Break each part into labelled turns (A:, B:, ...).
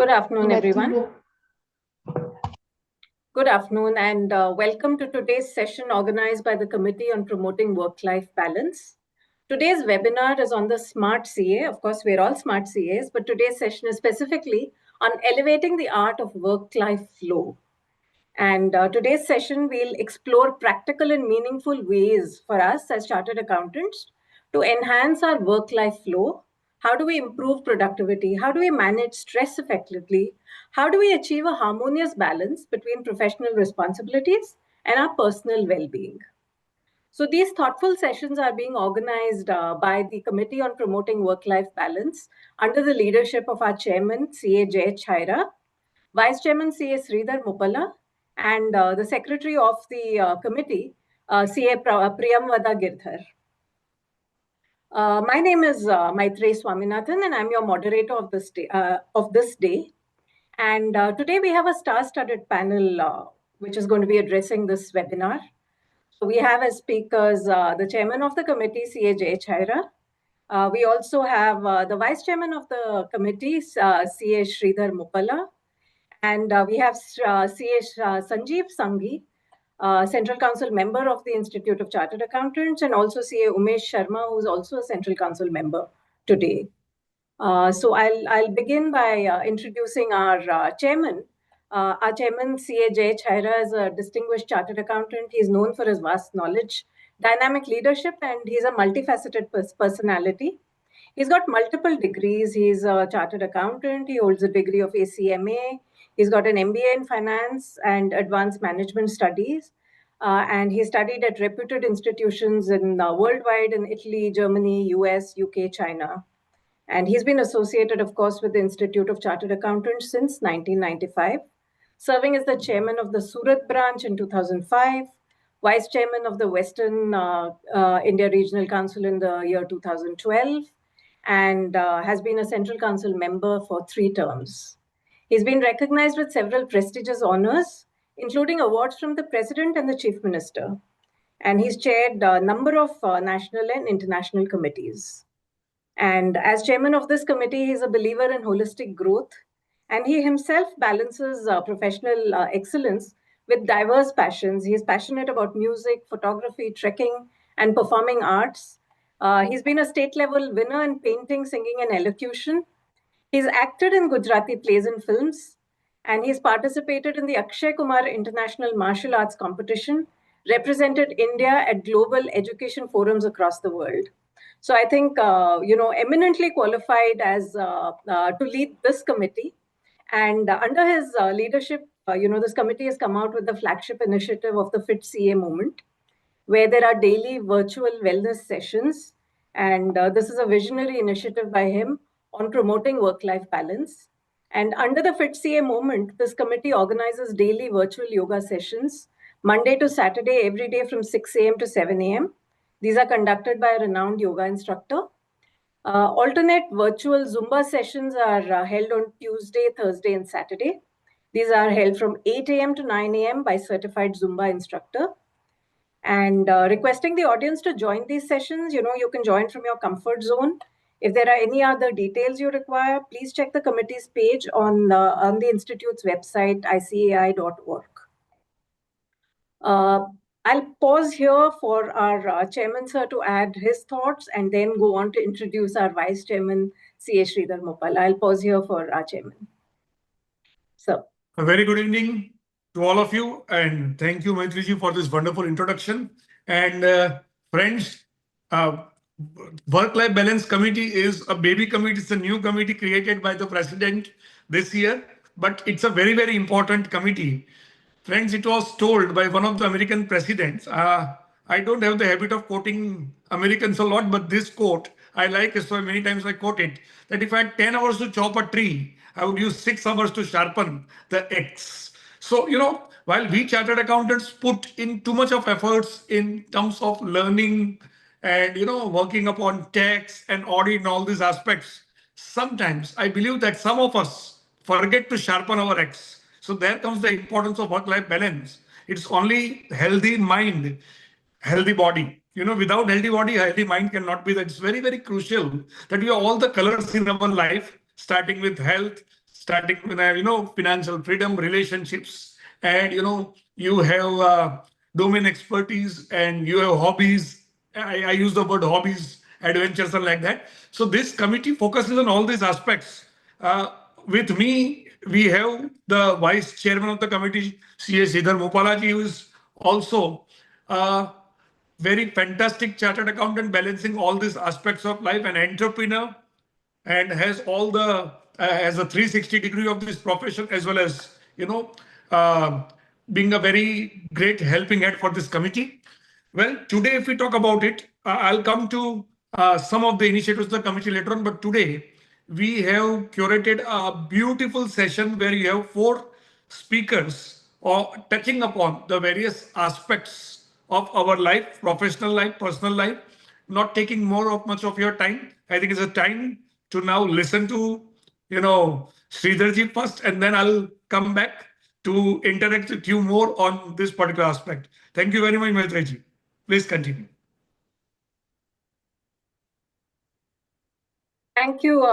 A: Good afternoon, everyone. Good afternoon, and welcome to today's session organized by the Committee on Promoting Work-Life Balance. Today's webinar is on the Smart CA. Of course, we're all Smart CAs, but today's session is specifically on elevating the art of work-life flow. And today's session, we'll explore practical and meaningful ways for us as chartered accountants to enhance our work-life flow. How do we improve productivity? How do we manage stress effectively? How do we achieve a harmonious balance between professional responsibilities and our personal well-being? So these thoughtful sessions are being organized by the Committee on Promoting Work-Life Balance under the leadership of our chairman, CA Jay Chaira, Vice Chairman CA Sridhar Muppala, and the Secretary of the committee, CA Priyamvada Girdhar. My name is Maitreyi Swaminathan, and I'm your moderator of this day. And today we have a star-studded panel which is going to be addressing this webinar. So we have as speakers the chairman of the committee, CA Jay Chaira. We also have the vice chairman of the committee, CA Sridhar Muppala. And we have CA Sanjeev Sanghi, Central Council member of the Institute of Chartered Accountants, and also CA Umesh Sharma, who's also a Central Council member today. So I'll begin by introducing our chairman. Our chairman, CA Jay Chaira, is a distinguished chartered accountant. He's known for his vast knowledge, dynamic leadership, and he's a multifaceted personality. He's got multiple degrees. He's a chartered accountant. He holds a degree of ACMA. He's got an MBA in finance and advanced management studies. And he studied at reputed institutions in worldwide in Italy, Germany, US, UK, China. And he's been associated, of course, with the Institute of Chartered Accountants since 1995, serving as the chairman of the Surat branch in 2005, vice chairman of the Western India Regional Council in the year 2012, and has been a Central Council member for 3 terms. He's been recognized with several prestigious honors, including awards from the President and the Chief Minister. And he's chaired a number of national and international committees. And as chairman of this committee, he's a believer in holistic growth. And he himself balances professional excellence with diverse passions. He's passionate about music, photography, trekking, and performing arts. He's been a state-level winner in painting, singing, and elocution. He's acted in Gujarati plays and films, and he's participated in the Akshay Kumar International Martial Arts Competition, represented India at global education forums across the world. So I think, eminently qualified as to lead this committee. And under his leadership, this committee has come out with the flagship initiative of the Fit CA movement, where there are daily virtual wellness sessions. And this is a visionary initiative by him on promoting work-life balance. And under the Fit CA movement, this committee organizes daily virtual yoga sessions, Monday to Saturday, every day from 6 a.m. to 7 a.m. These are conducted by a renowned yoga instructor. Alternate virtual Zumba sessions are held on Tuesday, Thursday, and Saturday. These are held from 8 a.m. to 9 a.m. by certified Zumba instructor. And requesting the audience to join these sessions, you can join from your comfort zone. If there are any other details you require, please check the committee's page on the Institute's website, icai.org. I'll pause here for our chairman, sir, to add his thoughts and then go on to introduce our vice chairman, CA Sridhar Muppala. I'll pause here for our chairman. Sir.
B: A very good evening to all of you, and thank you, Maitreyi, for this wonderful introduction. And friends, Work-Life Balance Committee is a baby committee. It's a new committee created by the President this year, but it's a very, very important committee. Friends, it was told by one of the American presidents. I don't have the habit of quoting Americans a lot, but this quote, I like it, so many times I quote it, that if I had 10 hours to chop a tree, I would use 6 hours to sharpen the axe. So, while we chartered accountants put in too much of efforts in terms of learning and, working upon tax and audit and all these aspects, sometimes I believe that some of us forget to sharpen our axe. So there comes the importance of work-life balance. It's only healthy mind, healthy body. Without healthy body, healthy mind cannot be that. It's very, very crucial that we have all the colors in our life, starting with health, starting with, financial freedom, relationships, and, you have domain expertise and you have hobbies. I use the word hobbies, adventures, and like that. So this committee focuses on all these aspects. Uh, with me, we have the vice chairman of the committee, C.A. Sridhar Mupalaji, who is also very fantastic chartered accountant, balancing all these aspects of life, an entrepreneur, and has all the has a 360 degree of this profession, as well as uh, being a very great helping hand for this committee. Well, today, if we talk about it, I'll come to some of the initiatives of the committee later on. But today, we have curated a beautiful session where you have four speakers touching upon the various aspects of our life, professional life, personal life, not taking more of much of your time. I think it's a time to now listen to, Sridharji first, and then I'll come back to interact with you more on this particular aspect. Thank you very much, Maitreji. Please continue.
A: Thank you,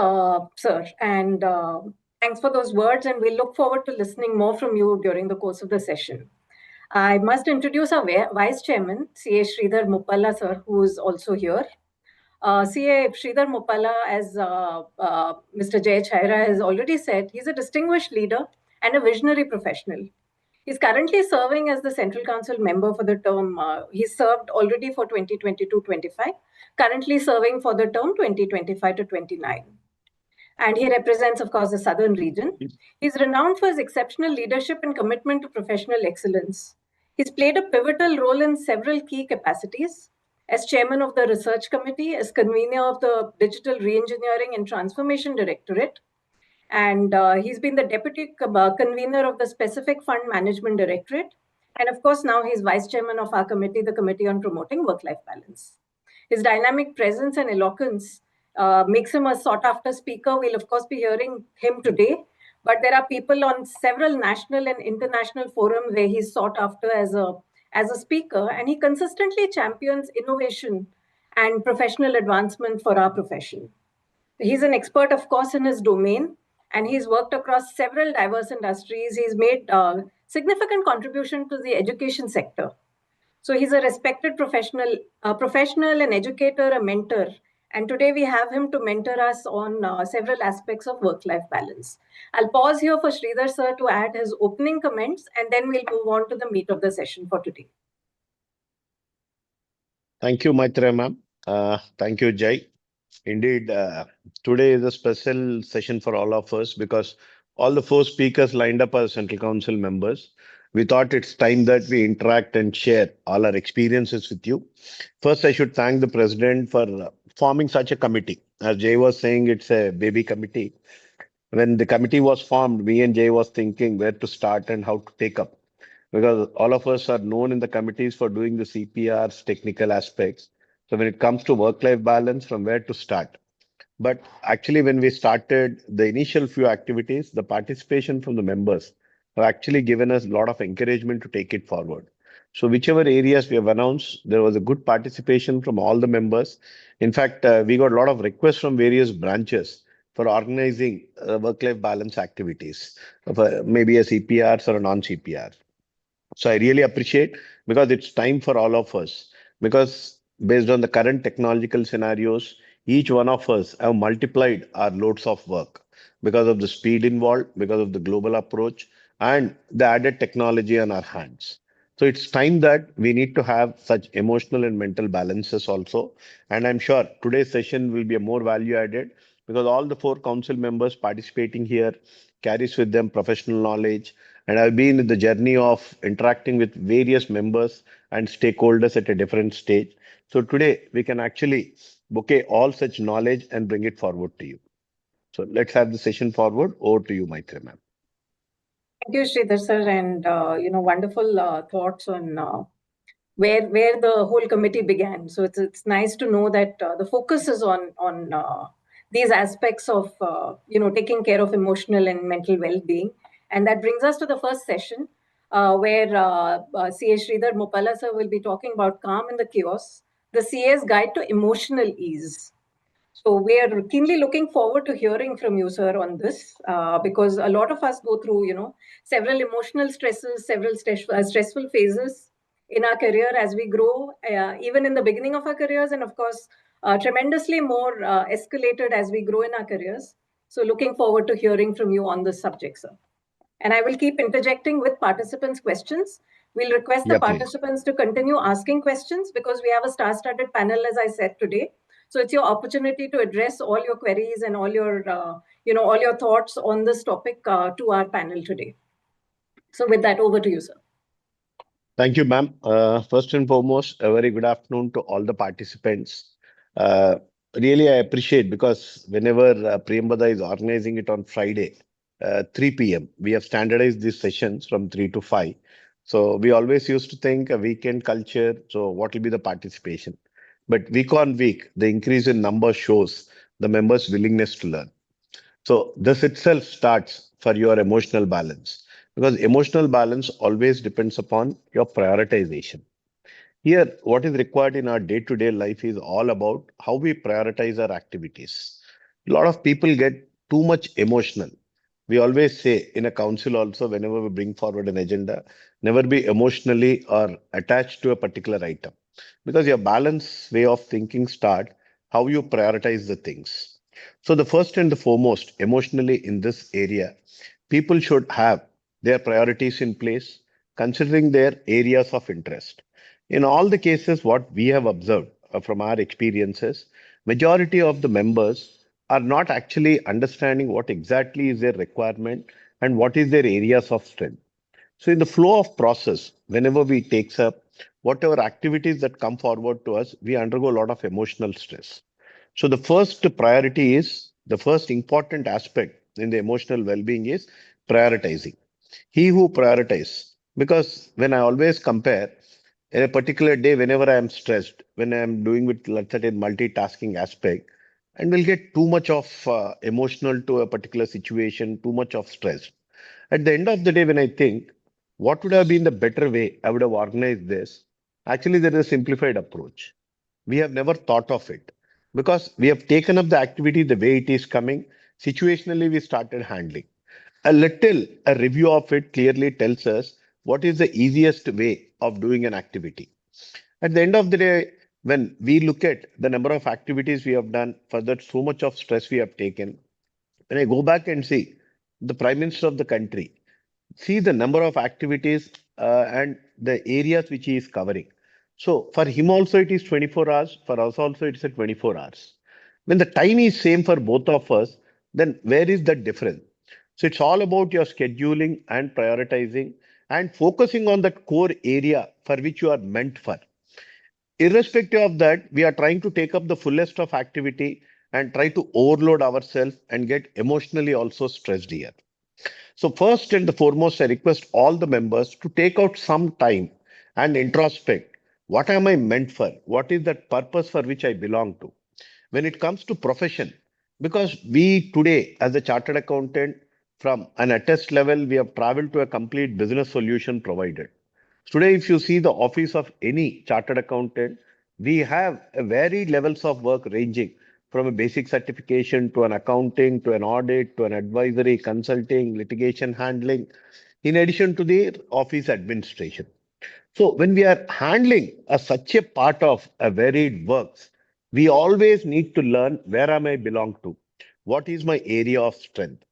A: sir. And thanks for those words. And we look forward to listening more from you during the course of the session. I must introduce our Vice Chairman, C.A. Sridhar Mupalla, sir, who is also here. C.A. Sridhar Mupalla, as Mr. Jay Chaira has already said, he's a distinguished leader and a visionary professional. He's currently serving as the Central Council member for the term. He's served already for 2022-25, currently serving for the term 2025 to 29. And he represents, of course, the southern region. He's renowned for his exceptional leadership and commitment to professional excellence. He's played a pivotal role in several key capacities as chairman of the research committee, as convener of the Digital Reengineering and Transformation Directorate, and he's been the deputy convener of the Specific Fund Management Directorate. And of course, now he's vice chairman of our committee, the Committee on Promoting Work-Life Balance. His dynamic presence and eloquence makes him a sought-after speaker. We'll, of course, be hearing him today. But there are people on several national and international forums where he's sought after as a speaker, and he consistently champions innovation and professional advancement for our profession. He's an expert, of course, in his domain, and he's worked across several diverse industries. He's made significant contribution to the education sector. So he's a respected professional and educator, a mentor. And today we have him to mentor us on several aspects of work-life balance. I'll pause here for Sridhar sir to add his opening comments, and then we'll move on to the meat of the session for today.
C: Thank you, Maitreya ma'am. Thank you, Jai. Indeed, today is a special session for all of us because all the four speakers lined up are Central Council members. We thought it's time that we interact and share all our experiences with you. First, I should thank the president for forming such a committee. As Jay was saying, it's a baby committee. When the committee was formed, me and Jay was thinking where to start and how to take up. Because all of us are known in the committees for doing the CPRs, technical aspects. So when it comes to work-life balance, from where to start? But actually, when we started the initial few activities, the participation from the members have actually given us a lot of encouragement to take it forward. So whichever areas we have announced, there was a good participation from all the members. In fact, we got a lot of requests from various branches for organizing work-life balance activities, maybe a CPRs or a non-CPR. So I really appreciate because it's time for all of us. Because based on the current technological scenarios, each one of us have multiplied our loads of work because of the speed involved, because of the global approach, and the added technology on our hands. So it's time that we need to have such emotional and mental balances also. And I'm sure today's session will be a more value added because all the four council members participating here carries with them professional knowledge. And I've been in the journey of interacting with various members and stakeholders at a different stage. So today we can actually bouquet all such knowledge and bring it forward to you. So let's have the session forward. Over to you, Maitreya ma'am.
A: Thank you, Sridhar sir, and wonderful thoughts on where the whole committee began. So it's nice to know that the focus is on these aspects of taking care of emotional and mental well-being, and that brings us to the first session where CA Sridhar Mupalla sir will be talking about calm in the chaos, the CA's guide to emotional ease. So we are keenly looking forward to hearing from you, sir, on this, because a lot of us go through, several emotional stresses, several stressful phases in our career as we grow, even in the beginning of our careers, and of course, tremendously more escalated as we grow in our careers. So looking forward to hearing from you on this subject, sir. And I will keep interjecting with participants' questions. We'll request the
C: Yeah, please.
A: participants to continue asking questions because we have a star-studded panel, as I said today. So it's your opportunity to address all your queries and all your, all your thoughts on this topic to our panel today. So with that, over to you, sir.
C: Thank you, ma'am. First and foremost, a very good afternoon to all the participants. Uh, Really, I appreciate because whenever Priyambada is organizing it on Friday, 3 p.m., we have standardized these sessions from 3 to 5. So we always used to think a weekend culture. So what will be the participation? But week on week, the increase in number shows the members' willingness to learn. So this itself starts for your emotional balance because emotional balance always depends upon your prioritization. Here, what is required in our day-to-day life is all about how we prioritize our activities. A lot of people get too much emotional. We always say in a council also, whenever we bring forward an agenda, never be emotionally or attached to a particular item because your balanced way of thinking start how you prioritize the things. So the first and the foremost, emotionally in this area, people should have their priorities in place, considering their areas of interest. In all the cases, what we have observed from our experiences, majority of the members are not actually understanding what exactly is their requirement and what is their areas of strength. So in the flow of process, whenever we takes up whatever activities that come forward to us, we undergo a lot of emotional stress. So the first priority is the first important aspect in the emotional well-being is prioritizing. He who prioritizes, because when I always compare in a particular day, whenever I am stressed, when I am doing with let's say multitasking aspect, and will get too much of emotional to a particular situation, too much of stress. At the end of the day, when I think what would have been the better way I would have organized this, actually there is a simplified approach. We have never thought of it because we have taken up the activity the way it is coming. Situationally, we started handling. A review of it clearly tells us what is the easiest way of doing an activity. At the end of the day, when we look at the number of activities we have done, for that so much of stress we have taken, when I go back and see the Prime Minister of the country, see the number of activities and the areas which he is covering. So for him also it is 24 hours, for us also it's a 24 hours. When the time is same for both of us, then where is the difference? So it's all about your scheduling and prioritizing and focusing on that core area for which you are meant for. Irrespective of that, we are trying to take up the fullest of activity and try to overload ourselves and get emotionally also stressed here. So first and the foremost, I request all the members to take out some time and introspect. What am I meant for? What is that purpose for which I belong to? When it comes to profession, because we today, as a chartered accountant, from an attest level, we have traveled to a complete business solution provider. Today, if you see the office of any chartered accountant, we have a varied levels of work ranging from a basic certification to an accounting to an audit to an advisory, consulting, litigation handling, in addition to the office administration. So when we are handling such a part of a varied works, we always need to learn where am I belong to, what is my area of strength.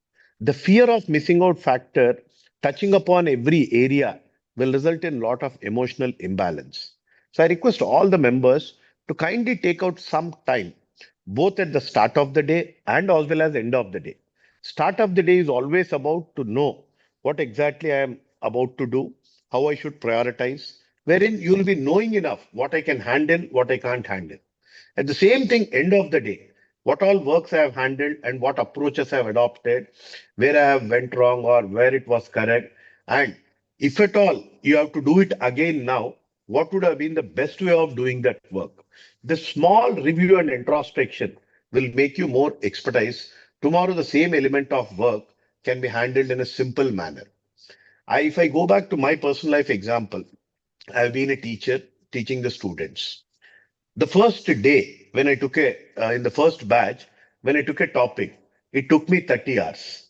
C: The fear of missing out factor touching upon every area will result in a lot of emotional imbalance. So I request all the members to kindly take out some time, both at the start of the day and as well as end of the day. Start of the day is always about to know what exactly I am about to do, how I should prioritize, wherein you will be knowing enough what I can handle, what I can't handle. At the same thing, end of the day, what all works I have handled and what approaches I have adopted, where I have went wrong or where it was correct. And if at all you have to do it again now, what would have been the best way of doing that work? The small review and introspection will make you more expertise. Tomorrow, the same element of work can be handled in a simple manner. If I go back to my personal life example, I've been a teacher teaching the students. The first day when I took in the first batch, when I took a topic, it took me 30 hours.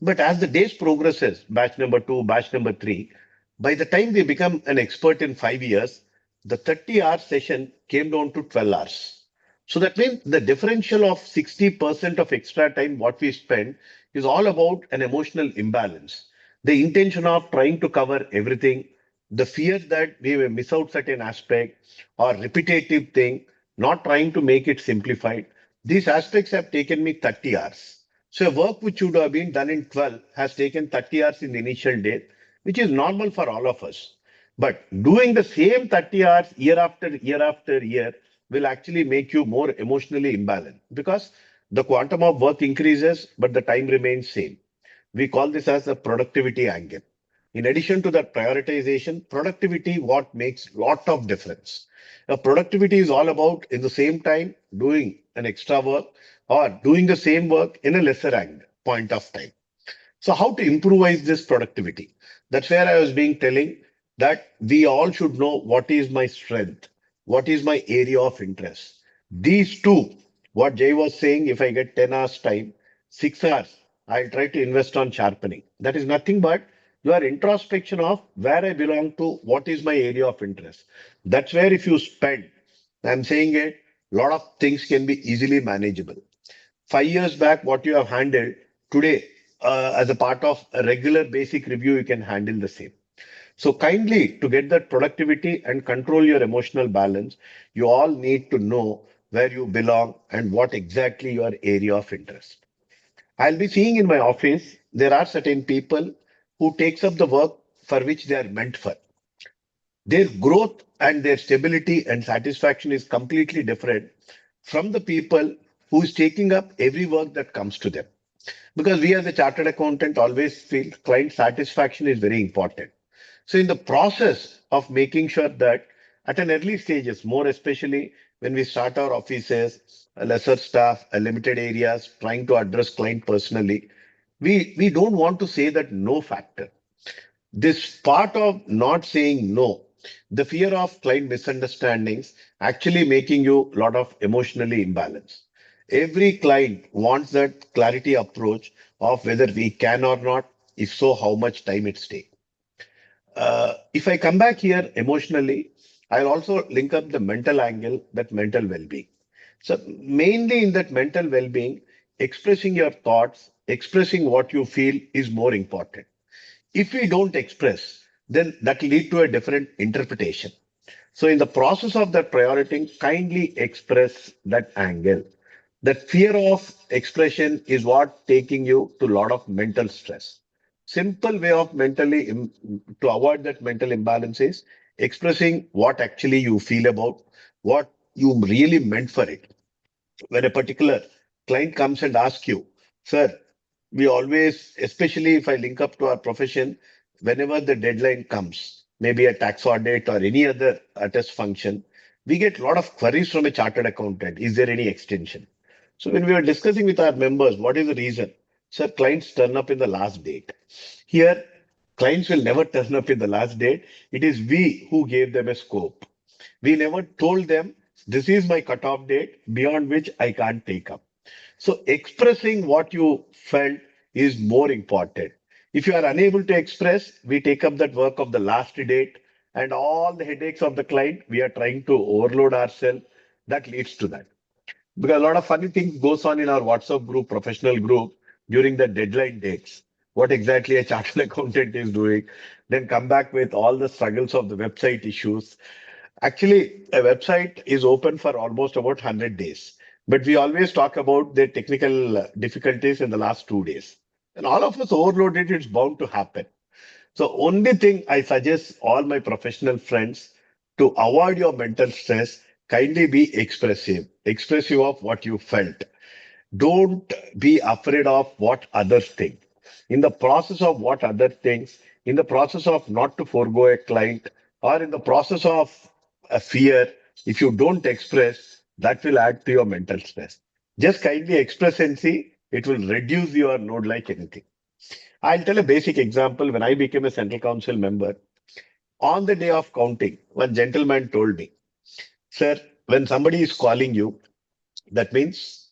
C: But as the days progresses, batch number 2, batch number 3, by the time we become an expert in 5 years, the 30-hour session came down to 12 hours. So that means the differential of 60% of extra time what we spend is all about an emotional imbalance. The intention of trying to cover everything, the fear that we will miss out certain aspect or repetitive thing, not trying to make it simplified. These aspects have taken me 30 hours. So a work which should have been done in 12 has taken 30 hours in the initial days, which is normal for all of us. But doing the same 30 hours year after year after year will actually make you more emotionally imbalanced because the quantum of work increases, but the time remains same. We call this as the productivity angle. In addition to that prioritization, productivity what makes lot of difference. Productivity is all about in the same time doing an extra work or doing the same work in a lesser angle point of time. So how to improvise this productivity? That's where I was being telling that we all should know what is my strength, what is my area of interest. These two, what Jay was saying, if I get 10 hours time, 6 hours, I'll try to invest on sharpening. That is nothing but your introspection of where I belong to, what is my area of interest. That's where if you spend, I'm saying it, a lot of things can be easily manageable. 5 years back, what you have handled today, as a part of a regular basic review, you can handle the same. So kindly to get that productivity and control your emotional balance, you all need to know where you belong and what exactly your area of interest. I'll be seeing in my office, there are certain people who takes up the work for which they are meant for. Their growth and their stability and satisfaction is completely different from the people who is taking up every work that comes to them. Because we as a chartered accountant always feel client satisfaction is very important. So in the process of making sure that at an early stages, more especially when we start our offices, a lesser staff, a limited areas, trying to address client personally, we don't want to say that no factor. This part of not saying no, the fear of client misunderstandings actually making you a lot of emotionally imbalanced. Every client wants that clarity approach of whether we can or not, if so, how much time it takes. If I come back here emotionally, I'll also link up the mental angle, that mental well-being. So mainly in that mental well-being, expressing your thoughts, expressing what you feel is more important. If we don't express, then that lead to a different interpretation. So in the process of that prioritizing, kindly express that angle. That fear of expression is what taking you to a lot of mental stress. Simple way of to avoid that mental imbalance is expressing what actually you feel about, what you really meant for it. When a particular client comes and asks you, sir, we always, especially if I link up to our profession, whenever the deadline comes, maybe a tax audit or any other test function, we get a lot of queries from a chartered accountant. Is there any extension? So when we are discussing with our members, what is the reason? Sir, clients turn up in the last date. Here, clients will never turn up in the last date. It is we who gave them a scope. We never told them this is my cutoff date beyond which I can't take up. So expressing what you felt is more important. If you are unable to express, we take up that work of the last date and all the headaches of the client. We are trying to overload ourselves. That leads to that. Because a lot of funny things goes on in our WhatsApp group, professional group during the deadline dates. What exactly a chartered accountant is doing, then come back with all the struggles of the website issues. Actually, a website is open for almost about 100 days, but we always talk about the technical difficulties in the last 2 days. And all of us overloaded, it's bound to happen. So only thing I suggest all my professional friends to avoid your mental stress, kindly be expressive of what you felt. Don't be afraid of what others think. In the process of what others thinks, in the process of not to forego a client, or in the process of a fear, if you don't express, that will add to your mental stress. Just kindly express and see, it will reduce your load like anything. I'll tell a basic example. When I became a central council member, on the day of counting, one gentleman told me, sir, when somebody is calling you, that means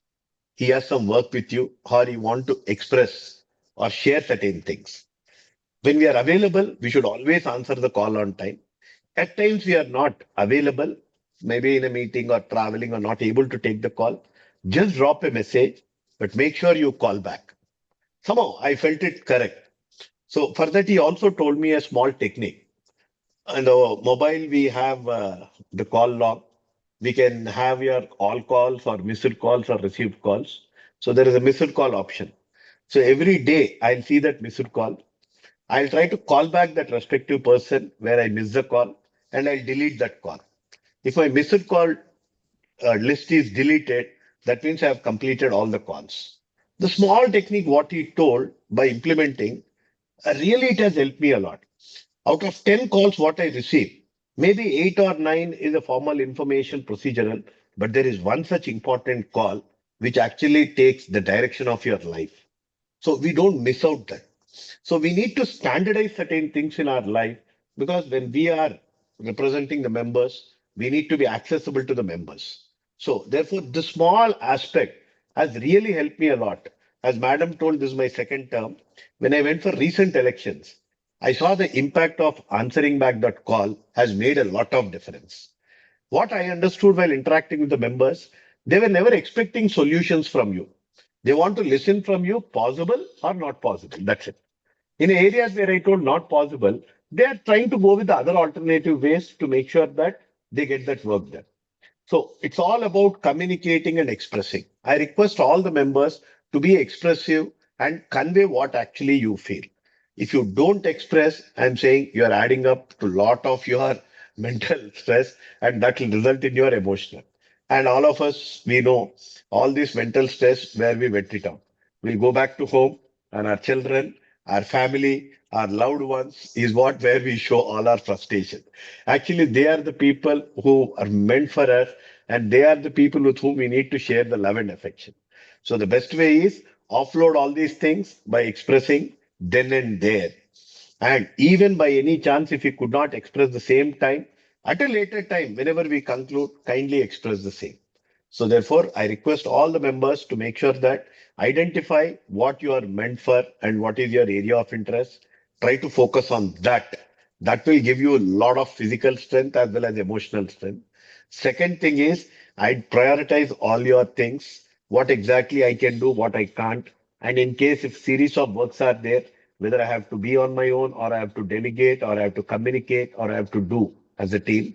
C: he has some work with you or he want to express or share certain things. When we are available, we should always answer the call on time. At times we are not available, maybe in a meeting or traveling or not able to take the call. Just drop a message, but make sure you call back. Somehow I felt it correct. So for that, he also told me a small technique. On the mobile, we have the call log. We can have your all calls or missed calls or received calls. So there is a missed call option. So every day I'll see that missed call. I'll try to call back that respective person where I missed the call and I'll delete that call. If my missed call list is deleted, that means I have completed all the calls. The small technique, what he told by implementing, really it has helped me a lot. Out of 10 calls, what I receive, maybe 8 or 9 is a formal information procedural, but there is one such important call which actually takes the direction of your life. So we don't miss out that. So we need to standardize certain things in our life because when we are representing the members, we need to be accessible to the members. So therefore, the small aspect has really helped me a lot. As Madam told, this is my second term. When I went for recent elections, I saw the impact of answering back that call has made a lot of difference. What I understood while interacting with the members, they were never expecting solutions from you. They want to listen from you, possible or not possible. That's it. In areas where I told not possible, they are trying to go with the other alternative ways to make sure that they get that work done. So it's all about communicating and expressing. I request all the members to be expressive and convey what actually you feel. If you don't express, I'm saying you're adding up to a lot of your mental stress and that will result in your emotional. And all of us, we know all this mental stress where we went it out. We'll go back to home and our children, our family, our loved ones is what where we show all our frustration. Actually, they are the people who are meant for us, and they are the people with whom we need to share the love and affection. So the best way is offload all these things by expressing then and there. And even by any chance, if we could not express the same time, at a later time, whenever we conclude, kindly express the same. So therefore, I request all the members to make sure that identify what you are meant for and what is your area of interest. Try to focus on that. That will give you a lot of physical strength as well as emotional strength. Second thing is, I prioritize all your things, what exactly I can do, what I can't. And in case if series of works are there, whether I have to be on my own or I have to delegate or I have to communicate or I have to do as a team.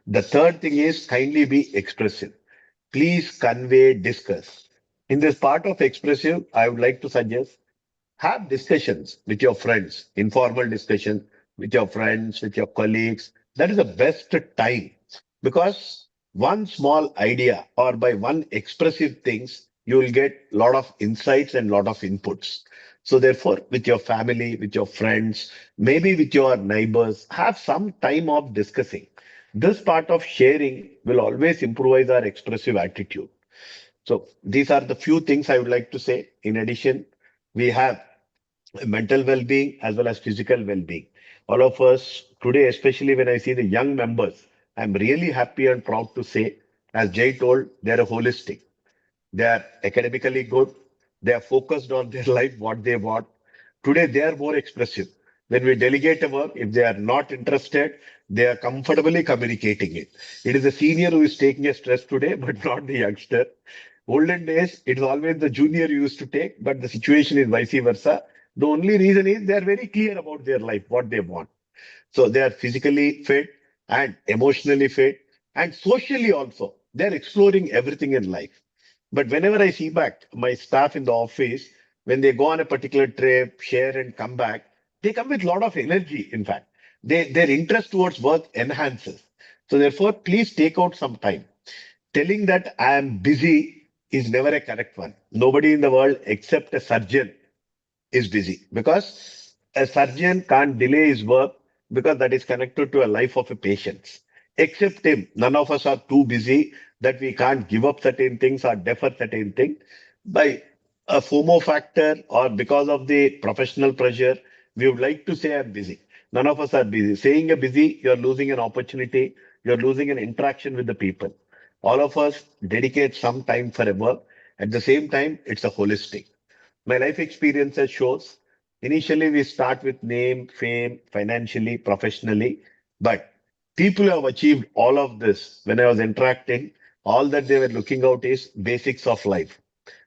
C: The third thing is kindly be expressive. Please convey, discuss. In this part of expressive, I would like to suggest have discussions with your friends, informal discussion with your friends, with your colleagues. That is the best time because one small idea or by one expressive things, you will get a lot of insights and a lot of inputs. So therefore, with your family, with your friends, maybe with your neighbors, have some time of discussing. This part of sharing will always improvise our expressive attitude. So these are the few things I would like to say. In addition, we have mental well-being as well as physical well-being. All of us today, especially when I see the young members, I'm really happy and proud to say, as Jay told, they're a holistic. They are academically good. They are focused on their life, what they want. Today, they are more expressive. When we delegate a work, if they are not interested, they are comfortably communicating it. It is the senior who is taking a stress today, but not the youngster. Olden days, it is always the junior who used to take, but the situation is vice versa. The only reason is they are very clear about their life, what they want. So they are physically fit and emotionally fit and socially also. They're exploring everything in life. But whenever I see back my staff in the office, when they go on a particular trip, share and come back, they come with a lot of energy. In fact, their interest towards work enhances. So therefore, please take out some time. Telling that I am busy is never a correct one. Nobody in the world except a surgeon is busy because a surgeon can't delay his work because that is connected to a life of a patient. Except him, none of us are too busy that we can't give up certain things or defer certain things by a FOMO factor or because of the professional pressure. We would like to say I'm busy. None of us are busy. Saying you're busy, you're losing an opportunity, you're losing an interaction with the people. All of us dedicate some time for a work. At the same time, it's a holistic. My life experiences shows initially we start with name, fame, financially, professionally, but people who have achieved all of this when I was interacting, all that they were looking out is basics of life,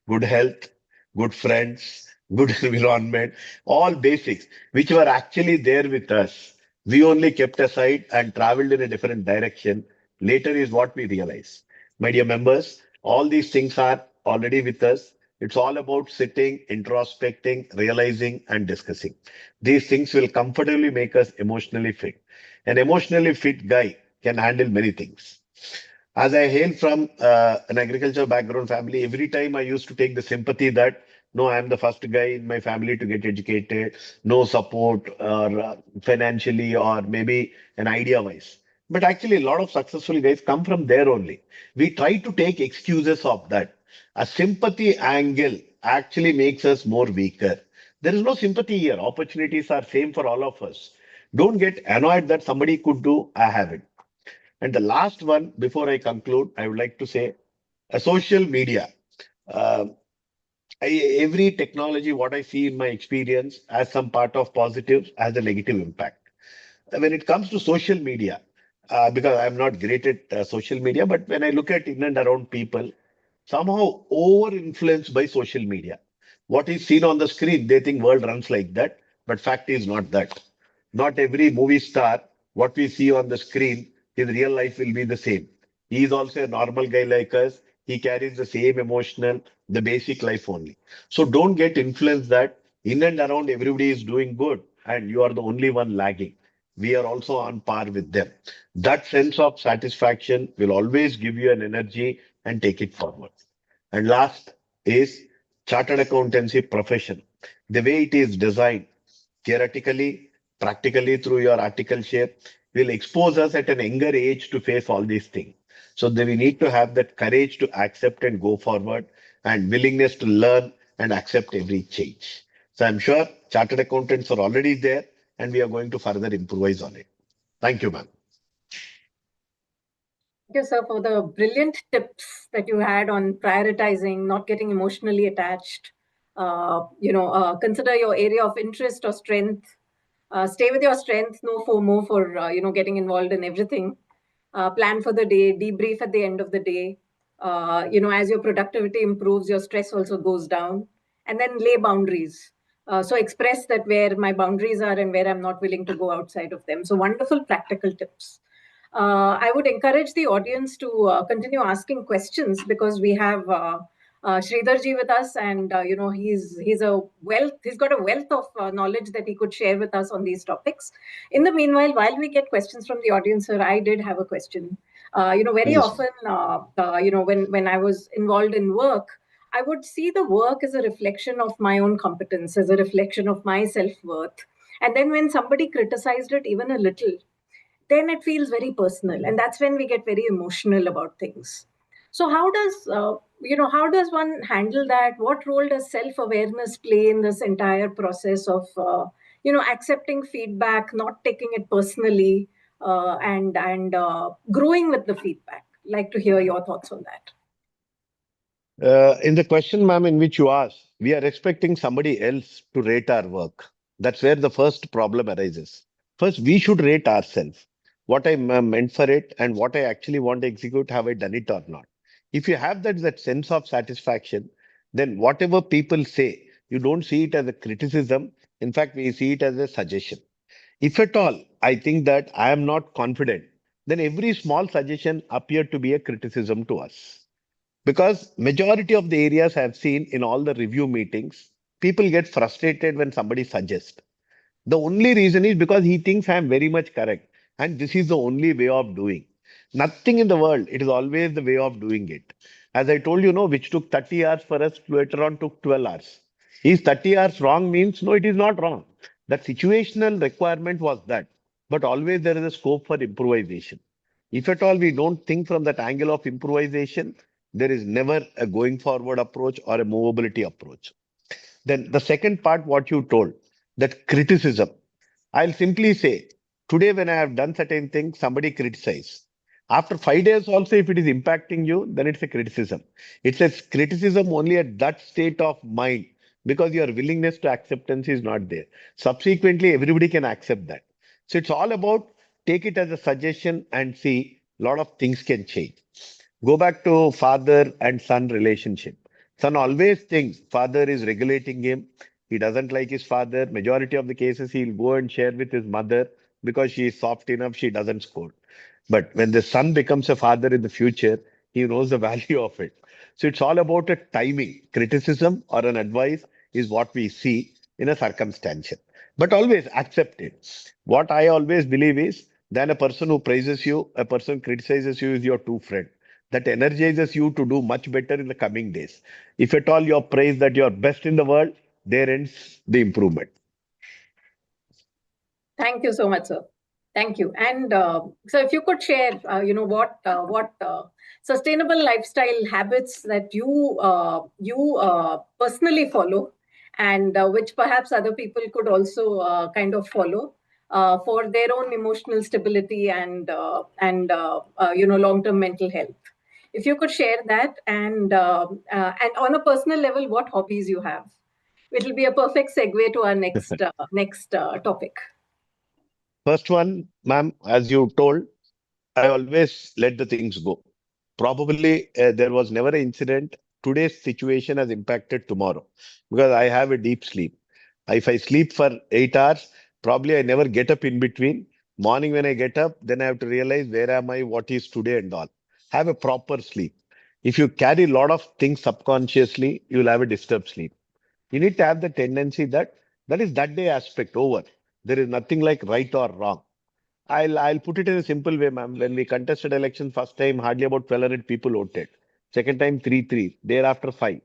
C: good health, good friends, good environment, all basics, which were actually there with us. We only kept aside and traveled in a different direction. Later is what we realize. My dear members, all these things are already with us. It's all about sitting, introspecting, realizing, and discussing. These things will comfortably make us emotionally fit. An emotionally fit guy can handle many things. As I hail from an agriculture background family, every time I used to take the sympathy that no, I'm the first guy in my family to get educated, no support or financially or maybe an idea wise. But actually, a lot of successful guys come from there only. We try to take excuses of that. A sympathy angle actually makes us more weaker. There is no sympathy here. Opportunities are same for all of us. Don't get annoyed that somebody could do, I haven't. And the last one, before I conclude, I would like to say social media. Uh, every technology, what I see in my experience, as some part of positive, has a negative impact. When it comes to social media, because I'm not great at social media, but when I look at in and around people, somehow over influenced by social media. What is seen on the screen, they think world runs like that, but fact is not that. Not every movie star, what we see on the screen, his real life will be the same. He is also a normal guy like us. He carries the same emotional, the basic life only. So don't get influenced that in and around everybody is doing good and you are the only one lagging. We are also on par with them. That sense of satisfaction will always give you an energy and take it forward. And last is chartered accountancy profession. The way it is designed, theoretically, practically through your articleship, will expose us at an younger age to face all these things. So that we need to have that courage to accept and go forward and willingness to learn and accept every change. So I'm sure chartered accountants are already there and we are going to further improvise on it. Thank you, ma'am.
A: Thank you, sir, for the brilliant tips that you had on prioritizing, not getting emotionally attached. Consider your area of interest or strength. Stay with your strength, no FOMO for getting involved in everything. Plan for the day, debrief at the end of the day. As your productivity improves, your stress also goes down. And then lay boundaries. So express that where my boundaries are and where I'm not willing to go outside of them. So wonderful practical tips. I would encourage the audience to continue asking questions because we have Sridharji with us, and he's got a wealth of knowledge that he could share with us on these topics. In the meanwhile, while we get questions from the audience, sir, I did have a question. Very
C: Please.
A: often, when I was involved in work, I would see the work as a reflection of my own competence, as a reflection of my self worth. And then when somebody criticized it even a little, then it feels very personal, and that's when we get very emotional about things. So how does one handle that? What role does self awareness play in this entire process of accepting feedback, not taking it personally, and growing with the feedback? Like to hear your thoughts on that.
C: In the question, ma'am, in which you asked, we are expecting somebody else to rate our work. That's where the first problem arises. First, we should rate ourselves. What I meant for it and what I actually want to execute, have I done it or not? If you have that sense of satisfaction, then whatever people say, you don't see it as a criticism. In fact, we see it as a suggestion. If at all, I think that I am not confident, then every small suggestion appeared to be a criticism to us. Because majority of the areas I've seen in all the review meetings, people get frustrated when somebody suggests. The only reason is because he thinks I am very much correct. And this is the only way of doing. Nothing in the world. It is always the way of doing it. As I told you, no, which took 30 hours for us, later on took 12 hours. Is 30 hours wrong means? No, it is not wrong. That situational requirement was that. But always there is a scope for improvisation. If at all we don't think from that angle of improvisation, there is never a going forward approach or a movability approach. Then the second part, what you told, that criticism. I'll simply say, today when I have done certain things, somebody criticized. After 5 days also, if it is impacting you, then it's a criticism. It's a criticism only at that state of mind because your willingness to acceptance is not there. Subsequently, everybody can accept that. So it's all about take it as a suggestion and see a lot of things can change. Go back to father and son relationship. Son always thinks father is regulating him. He doesn't like his father. Majority of the cases, he'll go and share with his mother because she is soft enough, she doesn't scold. But when the son becomes a father in the future, he knows the value of it. So it's all about a timing. Criticism or an advice is what we see in a circumstantial. But always accept it. What I always believe is then a person who praises you, a person criticizes you is your true friend. That energizes you to do much better in the coming days. If at all you're praised that you're best in the world, there ends the improvement.
A: Thank you so much, sir. Thank you. And so, if you could share, what sustainable lifestyle habits that you personally follow, and which perhaps other people could also kind of follow for their own emotional stability and long-term mental health. If you could share that, and on a personal level, what hobbies you have, it will be a perfect segue to our next topic.
C: First one, ma'am, as you told, I always let the things go. Probably there was never an incident. Today's situation has impacted tomorrow because I have a deep sleep. If I sleep for 8 hours, probably I never get up in between. Morning when I get up, then I have to realize where am I, what is today and all. Have a proper sleep. If you carry a lot of things subconsciously, you will have a disturbed sleep. You need to have the tendency that that is that day aspect over. There is nothing like right or wrong. I'll put it in a simple way, ma'am. When we contested election first time, hardly about 1,200 people voted. Second time, 3-3. Thereafter, 5.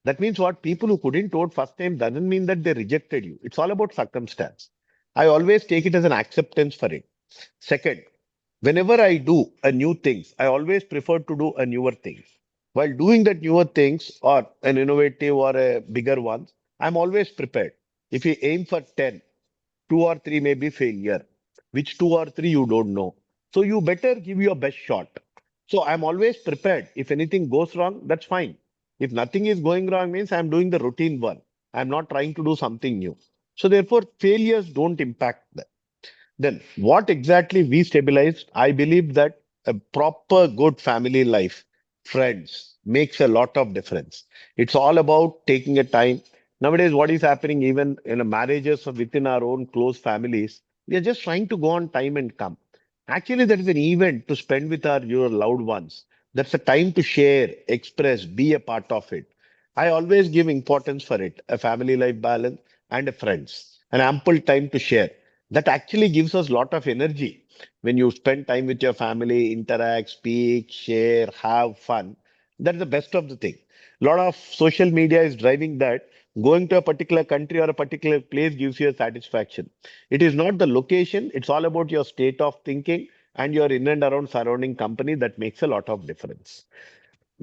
C: That means what people who couldn't vote first time doesn't mean that they rejected you. It's all about circumstance. I always take it as an acceptance for it. Second, whenever I do a new things, I always prefer to do a newer things. While doing that newer things or an innovative or a bigger one, I'm always prepared. If you aim for 10, 2 or 3 may be failure. Which 2 or 3 you don't know. So you better give your best shot. So I'm always prepared. If anything goes wrong, that's fine. If nothing is going wrong, means I'm doing the routine one. I'm not trying to do something new. So therefore, failures don't impact that. Then what exactly we stabilized? I believe that a proper good family life, friends, makes a lot of difference. It's all about taking a time. Nowadays, what is happening even in a marriages or within our own close families, we are just trying to go on time and come. Actually, that is an event to spend with our your loved ones. That's a time to share, express, be a part of it. I always give importance for it, a family life balance and a friends, an ample time to share that actually gives us a lot of energy when you spend time with your family, interact, speak, share, have fun. That's the best of the thing. A lot of social media is driving that. Going to a particular country or a particular place gives you a satisfaction. It is not the location, it's all about your state of thinking and your in and around surrounding company that makes a lot of difference.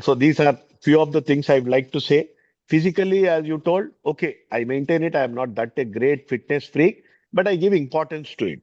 C: So these are few of the things I'd like to say. Physically, as you told, okay, I maintain it. I am not that a great fitness freak, but I give importance to it.